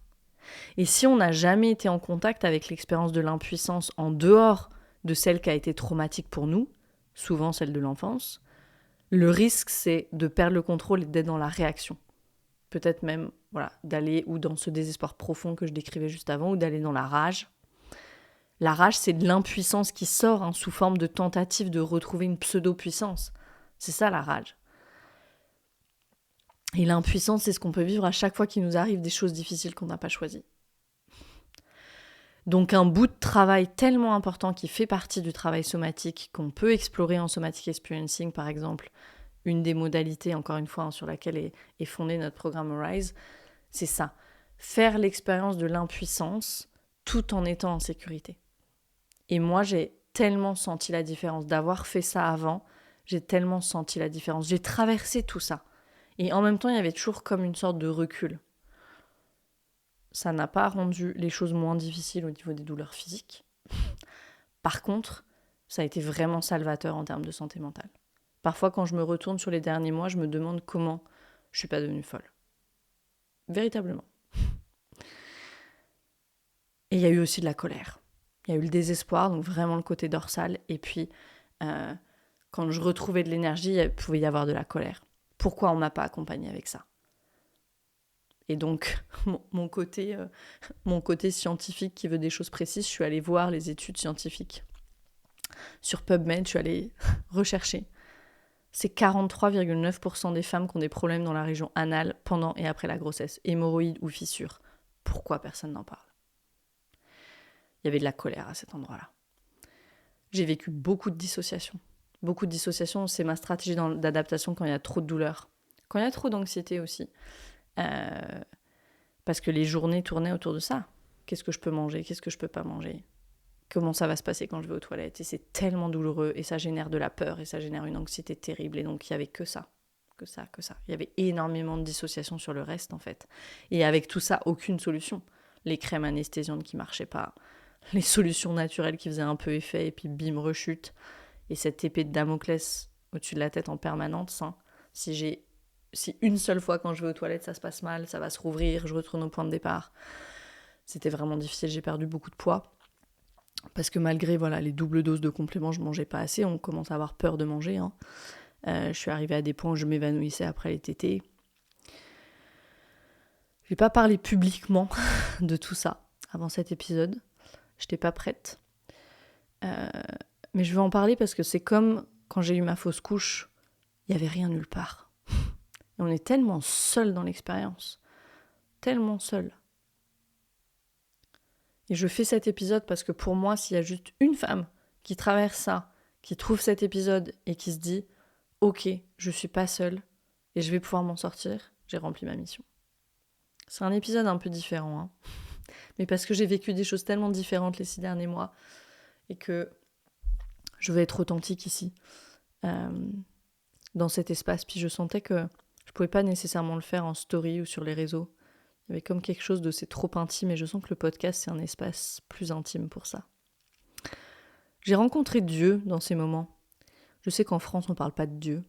Et si on n'a jamais été en contact avec l'expérience de l'impuissance en dehors de celle qui a été traumatique pour nous, souvent celle de l'enfance, le risque c'est de perdre le contrôle et d'être dans la réaction. Peut-être même d'aller ou dans ce désespoir profond que je décrivais juste avant, ou d'aller dans la rage. La rage, c'est de l'impuissance qui sort sous forme de tentative de retrouver une pseudo-puissance. C'est ça la rage. Et l'impuissance, c'est ce qu'on peut vivre à chaque fois qu'il nous arrive des choses difficiles qu'on n'a pas choisies. Donc un bout de travail tellement important qui fait partie du travail somatique, qu'on peut explorer en somatic experiencing par exemple, une des modalités, encore une fois, sur laquelle est fondé notre programme Arise, c'est ça. Faire l'expérience de l'impuissance tout en étant en sécurité. Et moi, j'ai tellement senti la différence. D'avoir fait ça avant, j'ai tellement senti la différence. J'ai traversé tout ça. Et en même temps, il y avait toujours comme une sorte de recul. Ça n'a pas rendu les choses moins difficiles au niveau des douleurs physiques. Par contre, ça a été vraiment salvateur en termes de santé mentale. Parfois, quand je me retourne sur les derniers mois, je me demande comment je ne suis pas devenue folle. Véritablement. Et il y a eu aussi de la colère. Il y a eu le désespoir, donc vraiment le côté dorsal. Et puis, quand je retrouvais de l'énergie, il pouvait y avoir de la colère. Pourquoi on ne m'a pas accompagnée avec ça ? Et donc, mon côté scientifique qui veut des choses précises, je suis allée voir les études scientifiques. Sur PubMed, je suis allée rechercher. C'est 43,9% des femmes qui ont des problèmes dans la région anale pendant et après la grossesse, hémorroïdes ou fissures. Pourquoi personne n'en parle ? Il y avait de la colère à cet endroit-là. J'ai vécu beaucoup de dissociation. Beaucoup de dissociation, c'est ma stratégie d'adaptation quand il y a trop de douleur. Quand il y a trop d'anxiété aussi. Parce que les journées tournaient autour de ça. Qu'est-ce que je peux manger ? Qu'est-ce que je peux pas manger ? Comment ça va se passer quand je vais aux toilettes ? Et c'est tellement douloureux, et ça génère de la peur, et ça génère une anxiété terrible. Et donc, il n'y avait que ça. Il y avait énormément de dissociation sur le reste, en fait. Et avec tout ça, aucune solution. Les crèmes anesthésiantes qui marchaient pas, les solutions naturelles qui faisaient un peu effet, et puis bim, rechute. Et cette épée de Damoclès au-dessus de la tête en permanence. Si une seule fois quand je vais aux toilettes, ça se passe mal, ça va se rouvrir, je retourne au point de départ. C'était vraiment difficile, j'ai perdu beaucoup de poids. Parce que malgré les doubles doses de compléments, je mangeais pas assez, on commence à avoir peur de manger. Je suis arrivée à des points où je m'évanouissais après les tétées. Je n'ai pas parlé publiquement de tout ça avant cet épisode. Je n'étais pas prête. Mais je veux en parler parce que c'est comme quand j'ai eu ma fausse couche, il n'y avait rien nulle part. Et on est tellement seul dans l'expérience. Tellement seul. Et je fais cet épisode parce que pour moi, s'il y a juste une femme qui traverse ça, qui trouve cet épisode et qui se dit « Ok, je suis pas seule et je vais pouvoir m'en sortir », j'ai rempli ma mission. C'est un épisode un peu différent, mais parce que j'ai vécu des choses tellement différentes les 6 derniers mois et que je veux être authentique ici, dans cet espace. Puis je sentais que Je pouvais pas nécessairement le faire en story ou sur les réseaux. Il y avait comme quelque chose de c'est trop intime et je sens que le podcast, c'est un espace plus intime pour ça. J'ai rencontré Dieu dans ces moments. Je sais qu'en France, on ne parle pas de Dieu.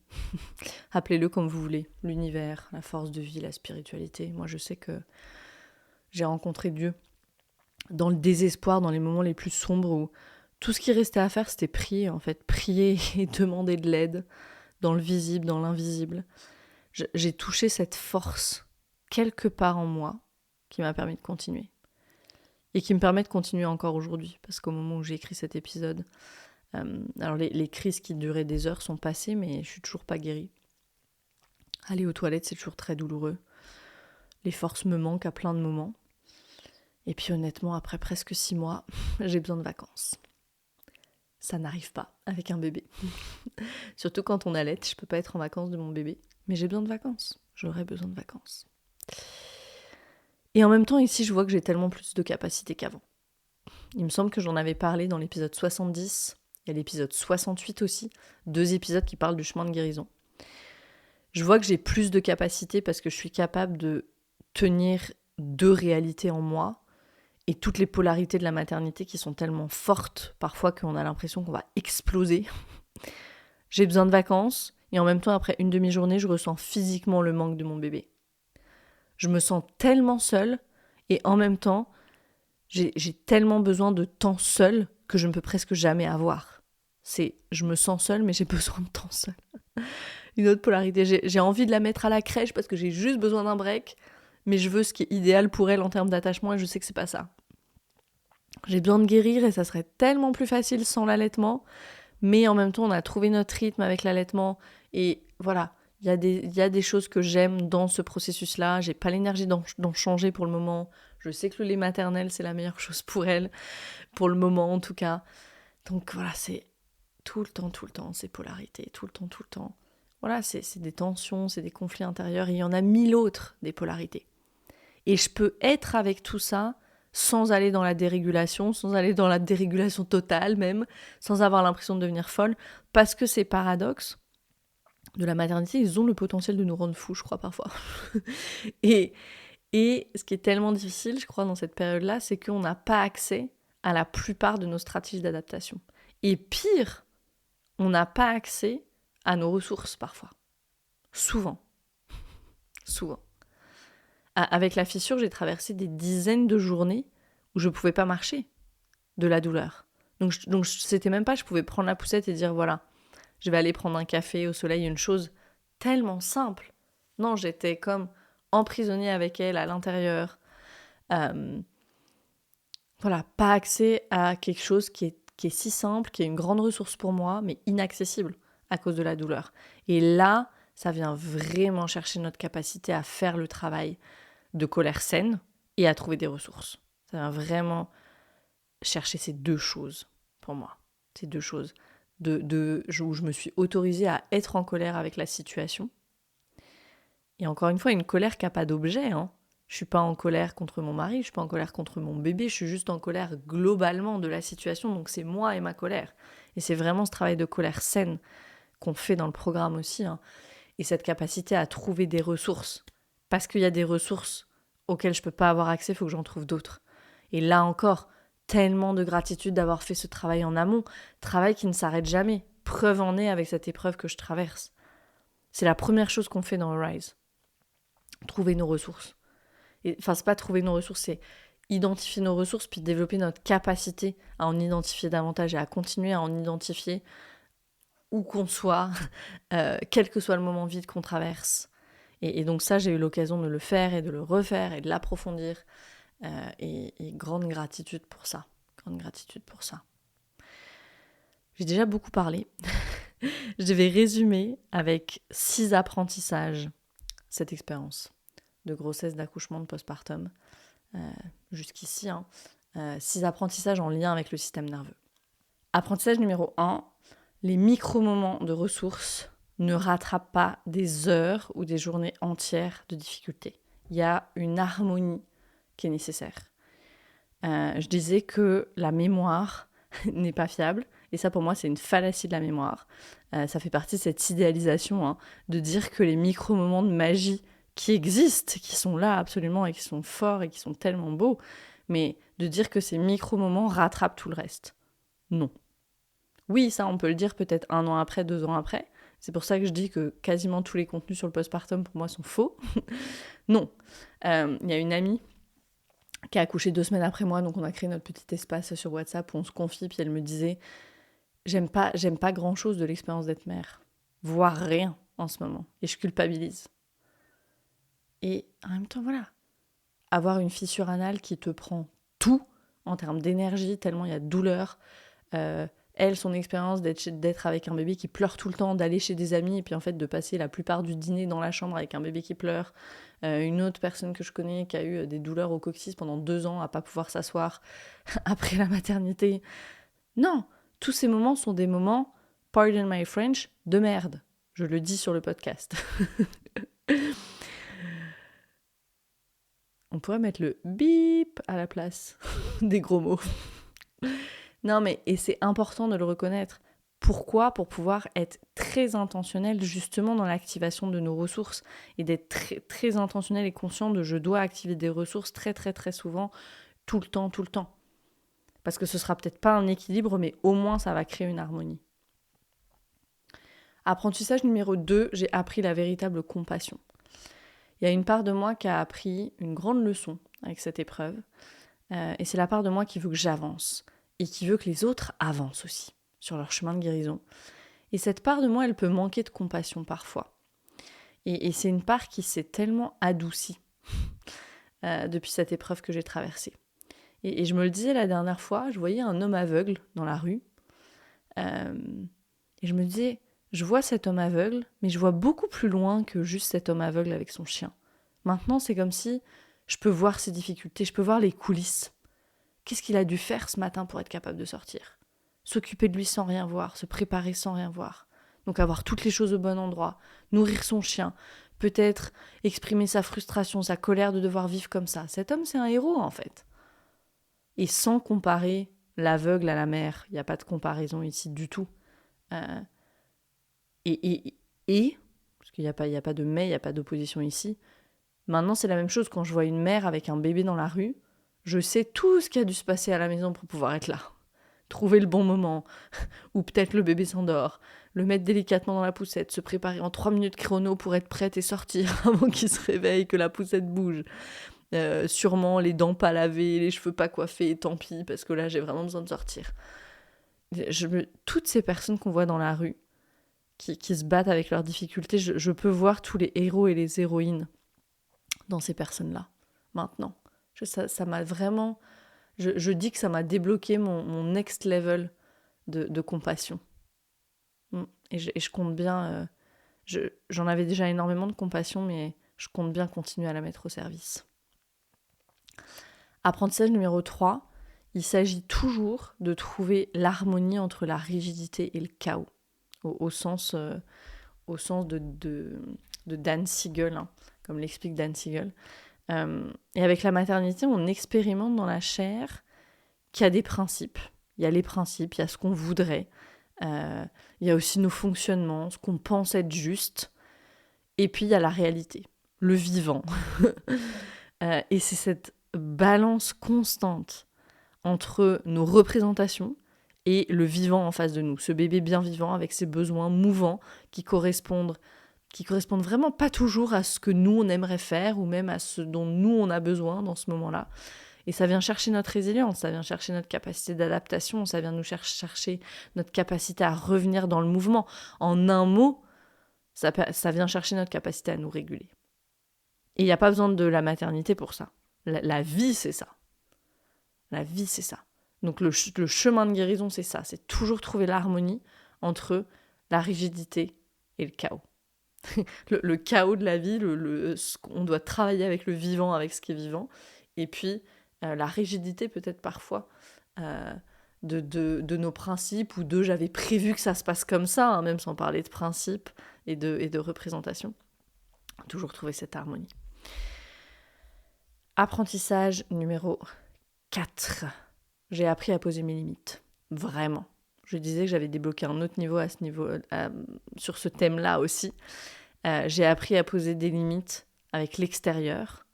Appelez-le comme vous voulez. L'univers, la force de vie, la spiritualité. Moi, je sais que j'ai rencontré Dieu dans le désespoir, dans les moments les plus sombres où tout ce qui restait à faire, c'était prier, en fait. Prier et demander de l'aide dans le visible, dans l'invisible. J'ai touché cette force quelque part en moi qui m'a permis de continuer. Et qui me permet de continuer encore aujourd'hui. Parce qu'au moment où j'ai écrit cet épisode, alors les crises qui duraient des heures sont passées, mais je suis toujours pas guérie. Aller aux toilettes, c'est toujours très douloureux. Les forces me manquent à plein de moments. Et puis honnêtement, après presque 6 mois, j'ai besoin de vacances. Ça n'arrive pas avec un bébé. Surtout quand on allait, je peux pas être en vacances de mon bébé. Mais j'ai besoin de vacances. J'aurais besoin de vacances. Et en même temps, ici, je vois que j'ai tellement plus de capacités qu'avant. Il me semble que j'en avais parlé dans l'épisode 70. Il y a l'épisode 68 aussi. 2 épisodes qui parlent du chemin de guérison. Je vois que j'ai plus de capacités parce que je suis capable de tenir 2 réalités en moi et toutes les polarités de la maternité qui sont tellement fortes parfois qu'on a l'impression qu'on va exploser. J'ai besoin de vacances et en même temps, après une demi-journée, je ressens physiquement le manque de mon bébé. Je me sens tellement seule et en même temps, j'ai tellement besoin de temps seul que je ne peux presque jamais avoir. Je me sens seule, mais j'ai besoin de temps seul. Une autre polarité, j'ai envie de la mettre à la crèche parce que j'ai juste besoin d'un break, mais je veux ce qui est idéal pour elle en termes d'attachement et je sais que c'est pas ça. J'ai besoin de guérir et ça serait tellement plus facile sans l'allaitement, mais en même temps on a trouvé notre rythme avec l'allaitement et voilà, il y a des choses que j'aime dans ce processus-là, j'ai pas l'énergie d'en changer pour le moment, je sais que le lait maternel c'est la meilleure chose pour elle, pour le moment en tout cas, donc voilà, c'est tout le temps ces polarités, tout le temps. Voilà, c'est des tensions, c'est des conflits intérieurs, et il y en a 1000 autres, des polarités. Et je peux être avec tout ça sans aller dans la dérégulation, sans aller dans la dérégulation totale même, sans avoir l'impression de devenir folle, parce que ces paradoxes de la maternité, ils ont le potentiel de nous rendre fous, je crois, parfois. et ce qui est tellement difficile, je crois, dans cette période-là, c'est qu'on n'a pas accès à la plupart de nos stratégies d'adaptation. Et pire, on n'a pas accès à nos ressources parfois. Souvent. Avec la fissure, j'ai traversé des dizaines de journées où je ne pouvais pas marcher de la douleur. Donc c'était même pas, je pouvais prendre la poussette et dire voilà, je vais aller prendre un café au soleil, une chose tellement simple. Non, j'étais comme emprisonnée avec elle à l'intérieur. Voilà, pas accès à quelque chose qui est si simple, qui est une grande ressource pour moi, mais inaccessible à cause de la douleur. Et là, ça vient vraiment chercher notre capacité à faire le travail de colère saine et à trouver des ressources. Ça vient vraiment chercher ces 2 choses pour moi. Ces 2 choses. Où je me suis autorisée à être en colère avec la situation. Et encore une fois, une colère qui n'a pas d'objet. Je suis pas en colère contre mon mari, je suis pas en colère contre mon bébé, je suis juste en colère globalement de la situation, donc c'est moi et ma colère. Et c'est vraiment ce travail de colère saine qu'on fait dans le programme aussi, et cette capacité à trouver des ressources. Parce qu'il y a des ressources auxquelles je peux pas avoir accès, il faut que j'en trouve d'autres. Et là encore, tellement de gratitude d'avoir fait ce travail en amont, travail qui ne s'arrête jamais. Preuve en est avec cette épreuve que je traverse. C'est la première chose qu'on fait dans Arise. Trouver nos ressources. Enfin, c'est pas trouver nos ressources, c'est identifier nos ressources puis développer notre capacité à en identifier davantage et à continuer à en identifier où qu'on soit, quel que soit le moment vide qu'on traverse. Et donc ça, j'ai eu l'occasion de le faire et de le refaire et de l'approfondir. Et grande gratitude pour ça. Grande gratitude pour ça. J'ai déjà beaucoup parlé. Je vais résumer avec 6 apprentissages cette expérience de grossesse, d'accouchement, de postpartum. Jusqu'ici, 6 apprentissages en lien avec le système nerveux. Apprentissage numéro 1, les micro-moments de ressources ne rattrapent pas des heures ou des journées entières de difficultés. Il y a une harmonie qui est nécessaire. Je disais que la mémoire n'est pas fiable Et ça, pour moi, c'est une fallacie de la mémoire. Ça fait partie de cette idéalisation, hein, de dire que les micro-moments de magie qui existent, qui sont là absolument et qui sont forts et qui sont tellement beaux, mais de dire que ces micro-moments rattrapent tout le reste. Non. Oui, ça, on peut le dire peut-être 1 an après, 2 ans après. C'est pour ça que je dis que quasiment tous les contenus sur le postpartum, pour moi, sont faux. Non. Il y a une amie qui a accouché 2 semaines après moi, donc on a créé notre petit espace sur WhatsApp où on se confie, puis elle me disait « J'aime pas grand-chose de l'expérience d'être mère, voire rien en ce moment, et je culpabilise. » Et en même temps, voilà, avoir une fissure anale qui te prend tout en termes d'énergie, tellement il y a de douleur. Elle, son expérience d'être avec un bébé qui pleure tout le temps, d'aller chez des amis, et puis en fait de passer la plupart du dîner dans la chambre avec un bébé qui pleure. Une autre personne que je connais qui a eu des douleurs au coccyx pendant 2 ans à pas pouvoir s'asseoir après la maternité. Non, tous ces moments sont des moments, pardon my French, de merde. Je le dis sur le podcast. On pourrait mettre le bip à la place des gros mots. Non, mais et c'est important de le reconnaître. Pourquoi ? Pour pouvoir être très intentionnel justement dans l'activation de nos ressources et d'être très, très intentionnel et conscient de je dois activer des ressources très très très souvent, tout le temps. Parce que ce sera peut-être pas un équilibre, mais au moins ça va créer une harmonie. Apprentissage numéro 2, j'ai appris la véritable compassion. Il y a une part de moi qui a appris une grande leçon avec cette épreuve, et c'est la part de moi qui veut que j'avance, et qui veut que les autres avancent aussi sur leur chemin de guérison. Et cette part de moi, elle peut manquer de compassion parfois. Et c'est une part qui s'est tellement adoucie depuis cette épreuve que j'ai traversée. Et je me le disais la dernière fois, je voyais un homme aveugle dans la rue, et je me disais, je vois cet homme aveugle, mais je vois beaucoup plus loin que juste cet homme aveugle avec son chien. Maintenant, c'est comme si je peux voir ses difficultés, je peux voir les coulisses. Qu'est-ce qu'il a dû faire ce matin pour être capable de sortir ? S'occuper de lui sans rien voir, se préparer sans rien voir. Donc avoir toutes les choses au bon endroit, nourrir son chien, peut-être exprimer sa frustration, sa colère de devoir vivre comme ça. Cet homme, c'est un héros en fait. Et sans comparer l'aveugle à la mère, il n'y a pas de comparaison ici du tout. Parce qu'il n'y a pas de mais, il n'y a pas d'opposition ici. Maintenant, c'est la même chose quand je vois une mère avec un bébé dans la rue. Je sais tout ce qui a dû se passer à la maison pour pouvoir être là. Trouver le bon moment, ou peut-être le bébé s'endort, le mettre délicatement dans la poussette, se préparer en 3 minutes chrono pour être prête et sortir avant qu'il se réveille, que la poussette bouge. Sûrement les dents pas lavées, les cheveux pas coiffés, tant pis, parce que là j'ai vraiment besoin de sortir. Toutes ces personnes qu'on voit dans la rue, qui se battent avec leurs difficultés, je peux voir tous les héros et les héroïnes dans ces personnes-là, maintenant. Ça m'a vraiment... Je dis que ça m'a débloqué mon next level de compassion. Et je compte bien... j'en avais déjà énormément de compassion, mais je compte bien continuer à la mettre au service. Apprentissage numéro 3, il s'agit toujours de trouver l'harmonie entre la rigidité et le chaos, au sens de Dan Siegel, hein, comme l'explique Dan Siegel. Et avec la maternité, on expérimente dans la chair qu'il y a des principes. Il y a les principes, il y a ce qu'on voudrait, il y a aussi nos fonctionnements, ce qu'on pense être juste, et puis il y a la réalité, le vivant. Et c'est cette balance constante entre nos représentations et le vivant en face de nous, ce bébé bien vivant avec ses besoins mouvants qui correspondent vraiment pas toujours à ce que nous on aimerait faire ou même à ce dont nous on a besoin dans ce moment-là. Et ça vient chercher notre résilience, ça vient chercher notre capacité d'adaptation, ça vient nous chercher notre capacité à revenir dans le mouvement. En un mot, ça vient chercher notre capacité à nous réguler. Et il n'y a pas besoin de la maternité pour ça. La vie, c'est ça. La vie, c'est ça. Donc le chemin de guérison, c'est ça. C'est toujours trouver l'harmonie entre la rigidité et le chaos. le chaos de la vie, on doit travailler avec le vivant, avec ce qui est vivant. Et puis, la rigidité peut-être parfois de nos principes ou j'avais prévu que ça se passe comme ça, hein, même sans parler de principes et de représentation. Toujours trouver cette harmonie. Apprentissage numéro 4. J'ai appris à poser mes limites. Vraiment. Je disais que j'avais débloqué un autre niveau à ce niveau, sur ce thème-là aussi. J'ai appris à poser des limites avec l'extérieur.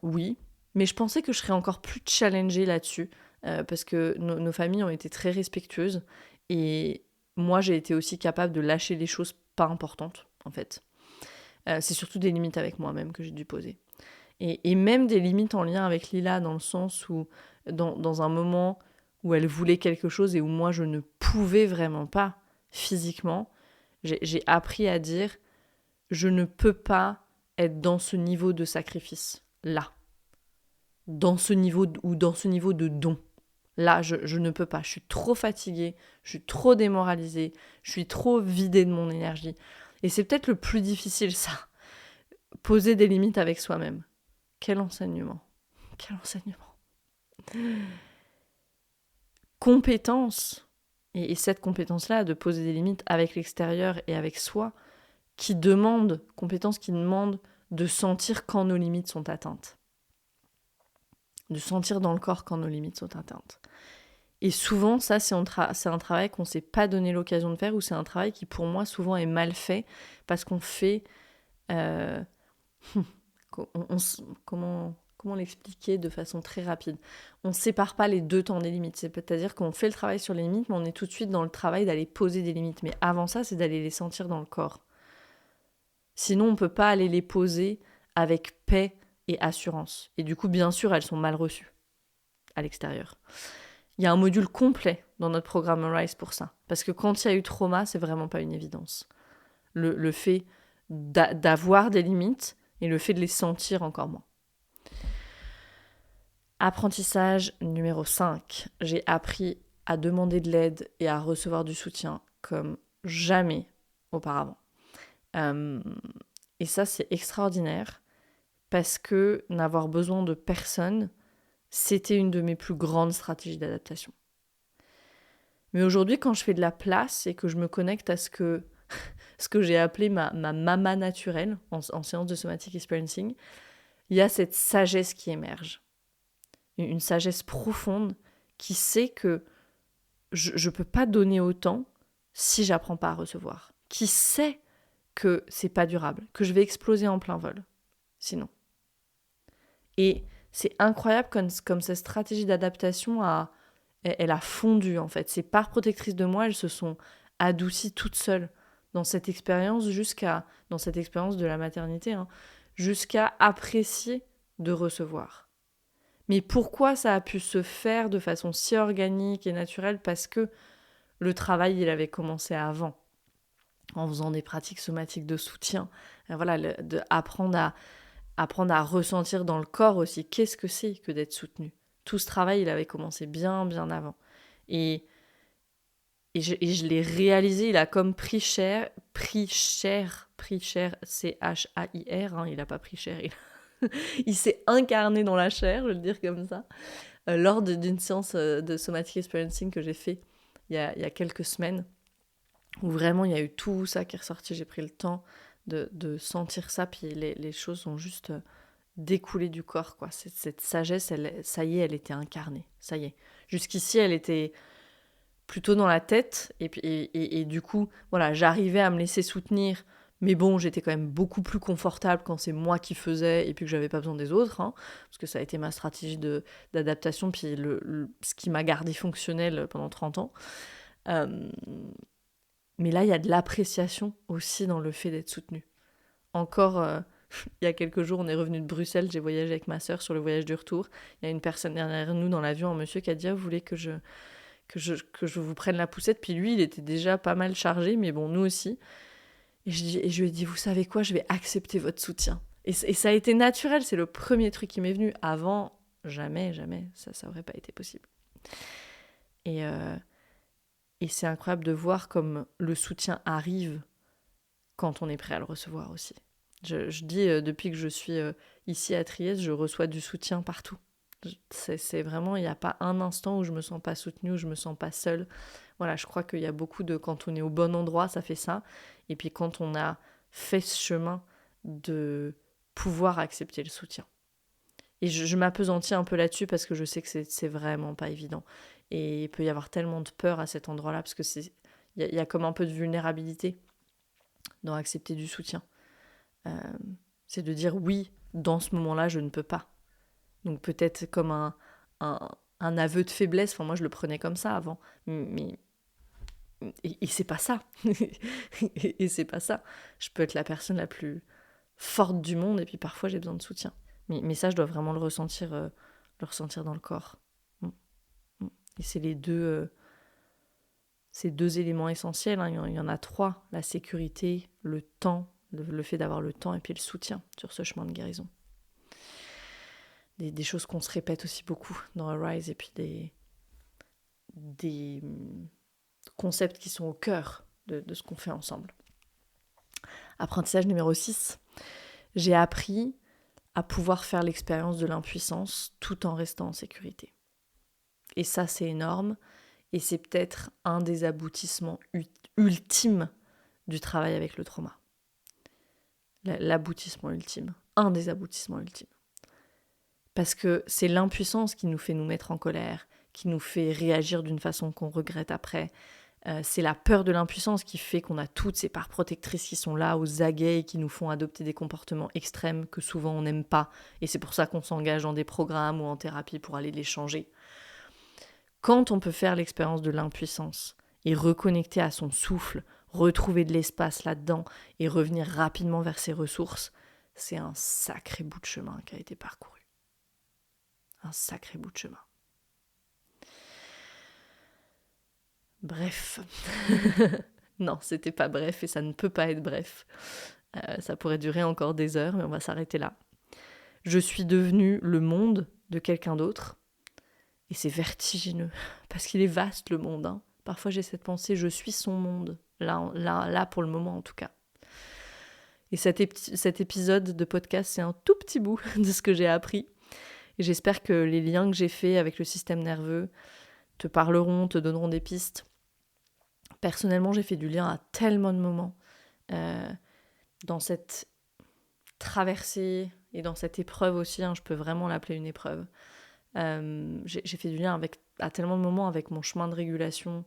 Oui, mais je pensais que je serais encore plus challengée là-dessus parce que nos familles ont été très respectueuses et moi j'ai été aussi capable de lâcher les choses pas importantes en fait. C'est surtout des limites avec moi-même que j'ai dû poser. Et même des limites en lien avec Lila dans le sens où dans un moment où elle voulait quelque chose et où moi je ne pouvais vraiment pas physiquement, j'ai appris à dire je ne peux pas être dans ce niveau de sacrifice là, dans ce niveau ou dans ce niveau de don. Là, je ne peux pas. Je suis trop fatiguée, je suis trop démoralisée, je suis trop vidée de mon énergie. Et c'est peut-être le plus difficile, ça. Poser des limites avec soi-même. Quel enseignement. Quel enseignement. Compétence. Et cette compétence-là, de poser des limites avec l'extérieur et avec soi, compétence qui demande de sentir quand nos limites sont atteintes. De sentir dans le corps quand nos limites sont atteintes. Et souvent, ça, c'est un travail qu'on ne s'est pas donné l'occasion de faire, ou c'est un travail qui, pour moi, souvent est mal fait, parce qu'on fait... comment l'expliquer de façon très rapide? On ne sépare pas les deux temps des limites. C'est-à-dire qu'on fait le travail sur les limites, mais on est tout de suite dans le travail d'aller poser des limites. Mais avant ça, c'est d'aller les sentir dans le corps. Sinon, on ne peut pas aller les poser avec paix et assurance. Et du coup, bien sûr, elles sont mal reçues à l'extérieur. Il y a un module complet dans notre programme Arise pour ça. Parce que quand il y a eu trauma, c'est vraiment pas une évidence. Le fait d'avoir des limites et le fait de les sentir encore moins. Apprentissage numéro 5. J'ai appris à demander de l'aide et à recevoir du soutien comme jamais auparavant. Et ça, c'est extraordinaire parce que n'avoir besoin de personne, c'était une de mes plus grandes stratégies d'adaptation. Mais aujourd'hui, quand je fais de la place et que je me connecte à ce que j'ai appelé ma mama naturelle en séance de somatic experiencing, il y a cette sagesse qui émerge. Une sagesse profonde qui sait que je ne peux pas donner autant si j'apprends pas à recevoir. Qui sait que c'est pas durable, que je vais exploser en plein vol, sinon. Et c'est incroyable comme cette stratégie d'adaptation elle a fondu en fait. Ces parts protectrices de moi, elles se sont adoucies toutes seules dans cette expérience dans cette expérience de la maternité, jusqu'à apprécier de recevoir. Mais pourquoi ça a pu se faire de façon si organique et naturelle? Parce que le travail, il avait commencé avant, en faisant des pratiques somatiques de soutien. Et voilà, apprendre à ressentir dans le corps aussi qu'est-ce que c'est que d'être soutenu. Tout ce travail, il avait commencé bien, bien avant. Et je l'ai réalisé, il a comme pris cher, C-H-A-I-R, il n'a pas pris cher, il s'est incarné dans la chair, je vais le dire comme ça, lors d'une séance de somatic experiencing que j'ai fait il y a quelques semaines, où vraiment il y a eu tout ça qui est ressorti, j'ai pris le temps de sentir ça, puis les choses ont juste découlé du corps, quoi. Cette sagesse, ça y est, elle était incarnée, ça y est. Jusqu'ici, elle était plutôt dans la tête, et du coup, voilà, j'arrivais à me laisser soutenir, mais bon, j'étais quand même beaucoup plus confortable quand c'est moi qui faisais et puis que j'avais pas besoin des autres, parce que ça a été ma stratégie d'adaptation, puis ce qui m'a gardé fonctionnel pendant 30 ans. Mais là, il y a de l'appréciation aussi dans le fait d'être soutenu. Encore, il y a quelques jours, on est revenu de Bruxelles, j'ai voyagé avec ma sœur sur le voyage du retour. Il y a une personne derrière nous dans l'avion, un monsieur qui a dit « Ah, vous voulez que je vous prenne la poussette ?» Puis lui, il était déjà pas mal chargé, mais bon, nous aussi. Et je lui ai dit « Vous savez quoi, je vais accepter votre soutien. » Et ça a été naturel, c'est le premier truc qui m'est venu. Avant, jamais, ça aurait pas été possible. Et c'est incroyable de voir comme le soutien arrive quand on est prêt à le recevoir aussi. Je dis, depuis que je suis ici à Trieste, je reçois du soutien partout. C'est vraiment, il n'y a pas un instant où je me sens pas soutenue, où je me sens pas seule. Voilà, je crois qu'il y a beaucoup de... Quand on est au bon endroit, ça fait ça. Et puis quand on a fait ce chemin de pouvoir accepter le soutien. Et je m'appesantis un peu là-dessus parce que je sais que c'est vraiment pas évident. Et il peut y avoir tellement de peur à cet endroit-là, parce que il y a comme un peu de vulnérabilité dans accepter du soutien. C'est de dire oui, dans ce moment-là, je ne peux pas. Donc peut-être comme un aveu de faiblesse, enfin moi je le prenais comme ça avant, mais et c'est pas ça. Et c'est pas ça. Je peux être la personne la plus forte du monde et puis parfois j'ai besoin de soutien. Mais ça, je dois vraiment le ressentir dans le corps. Mm, mm. Et c'est ces deux éléments essentiels, hein. Il y en a trois: la sécurité, le temps, le fait d'avoir le temps, et puis le soutien sur ce chemin de guérison. Des choses qu'on se répète aussi beaucoup dans Arise, et puis des concepts qui sont au cœur de ce qu'on fait ensemble. Apprentissage numéro 6. J'ai appris à pouvoir faire l'expérience de l'impuissance tout en restant en sécurité. Et ça, c'est énorme. Et c'est peut-être un des aboutissements ultimes du travail avec le trauma. L'aboutissement ultime. Un des aboutissements ultimes. Parce que c'est l'impuissance qui nous fait nous mettre en colère, qui nous fait réagir d'une façon qu'on regrette après. C'est la peur de l'impuissance qui fait qu'on a toutes ces parts protectrices qui sont là, aux aguets, et qui nous font adopter des comportements extrêmes que souvent on n'aime pas. Et c'est pour ça qu'on s'engage dans des programmes ou en thérapie pour aller les changer. Quand on peut faire l'expérience de l'impuissance et reconnecter à son souffle, retrouver de l'espace là-dedans et revenir rapidement vers ses ressources, c'est un sacré bout de chemin qui a été parcouru. Un sacré bout de chemin. Bref. Non, c'était pas bref et ça ne peut pas être bref. Ça pourrait durer encore des heures, mais on va s'arrêter là. Je suis devenue le monde de quelqu'un d'autre. Et c'est vertigineux, parce qu'il est vaste le monde. Hein. Parfois j'ai cette pensée, je suis son monde, là pour le moment en tout cas. Et cet épisode de podcast, c'est un tout petit bout de ce que j'ai appris. Et j'espère que les liens que j'ai faits avec le système nerveux te parleront, te donneront des pistes. Personnellement, j'ai fait du lien à tellement de moments dans cette traversée et dans cette épreuve aussi, hein, je peux vraiment l'appeler une épreuve. J'ai fait du lien à tellement de moments avec mon chemin de régulation,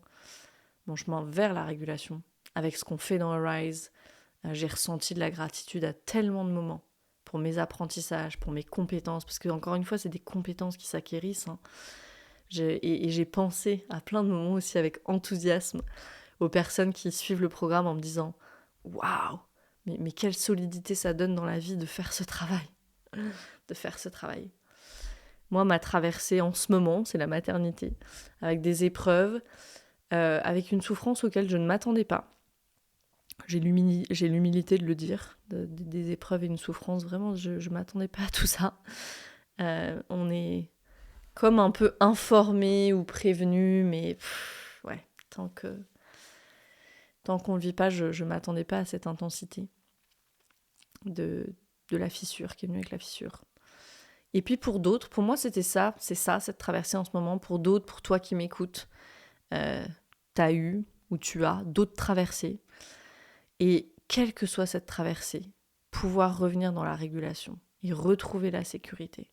mon chemin vers la régulation, avec ce qu'on fait dans Arise. J'ai ressenti de la gratitude à tellement de moments pour mes apprentissages, pour mes compétences, parce que encore une fois, c'est des compétences qui s'acquérissent. Hein. Et j'ai pensé à plein de moments aussi avec enthousiasme aux personnes qui suivent le programme en me disant « Waouh, mais quelle solidité ça donne dans la vie de faire ce travail, de faire ce travail ». Moi, ma traversée en ce moment, c'est la maternité, avec des épreuves, avec une souffrance auquel je ne m'attendais pas. J'ai l'humilité de le dire, des épreuves et une souffrance, vraiment, je ne m'attendais pas à tout ça. On est comme un peu informé ou prévenu, mais ouais, tant qu'on ne le vit pas, je ne m'attendais pas à cette intensité de la fissure qui est venue avec la fissure. Et puis pour d'autres, pour moi c'est ça, cette traversée en ce moment. Pour d'autres, pour toi qui m'écoutes, t'as eu ou tu as d'autres traversées. Et quelle que soit cette traversée, pouvoir revenir dans la régulation et retrouver la sécurité,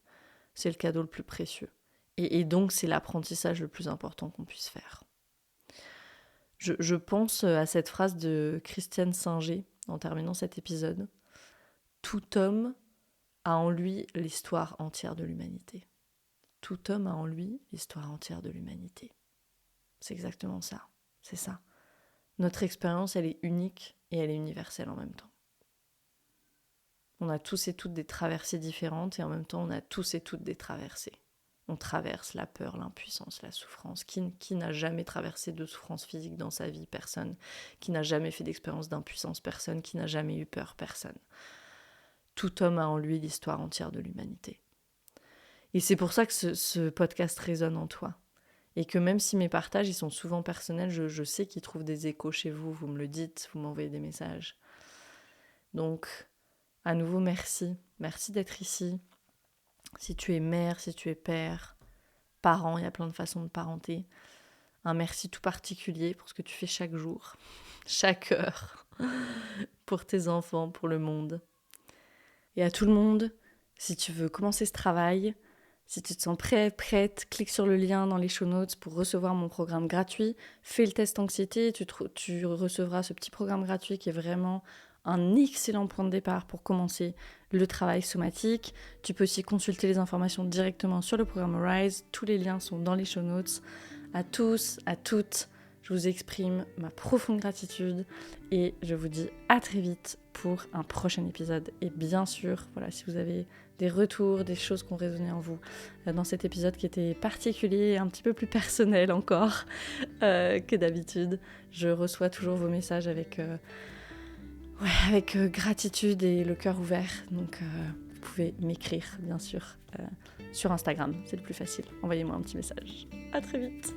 c'est le cadeau le plus précieux. Et donc c'est l'apprentissage le plus important qu'on puisse faire. Je pense à cette phrase de Christiane Singer en terminant cet épisode. Tout homme a en lui l'histoire entière de l'humanité. Tout homme a en lui l'histoire entière de l'humanité. C'est exactement ça. C'est ça. Notre expérience, elle est unique et elle est universelle en même temps. On a tous et toutes des traversées différentes et en même temps, on a tous et toutes des traversées. On traverse la peur, l'impuissance, la souffrance. Qui n'a jamais traversé de souffrance physique dans sa vie? Personne. Qui n'a jamais fait d'expérience d'impuissance? Personne. Qui n'a jamais eu peur? Personne. Tout homme a en lui l'histoire entière de l'humanité. Et c'est pour ça que ce podcast résonne en toi. Et que même si mes partages, ils sont souvent personnels, je sais qu'ils trouvent des échos chez vous. Vous me le dites, vous m'envoyez des messages. Donc, à nouveau, merci. Merci d'être ici. Si tu es mère, si tu es père, parent, il y a plein de façons de parenter. Un merci tout particulier pour ce que tu fais chaque jour, chaque heure, pour tes enfants, pour le monde. Et à tout le monde, si tu veux commencer ce travail, Si tu te sens prête, clique sur le lien dans les show notes pour recevoir mon programme gratuit. Fais le test anxiété, tu recevras ce petit programme gratuit qui est vraiment un excellent point de départ pour commencer le travail somatique. Tu peux aussi consulter les informations directement sur le programme Rise. Tous les liens sont dans les show notes. À tous, à toutes, je vous exprime ma profonde gratitude et je vous dis à très vite pour un prochain épisode. Et bien sûr, voilà, si vous avez des retours, des choses qui ont résonné en vous dans cet épisode qui était particulier, un petit peu plus personnel encore que d'habitude, je reçois toujours vos messages avec gratitude et le cœur ouvert. Donc vous pouvez m'écrire, bien sûr, sur Instagram, c'est le plus facile. Envoyez-moi un petit message. À très vite.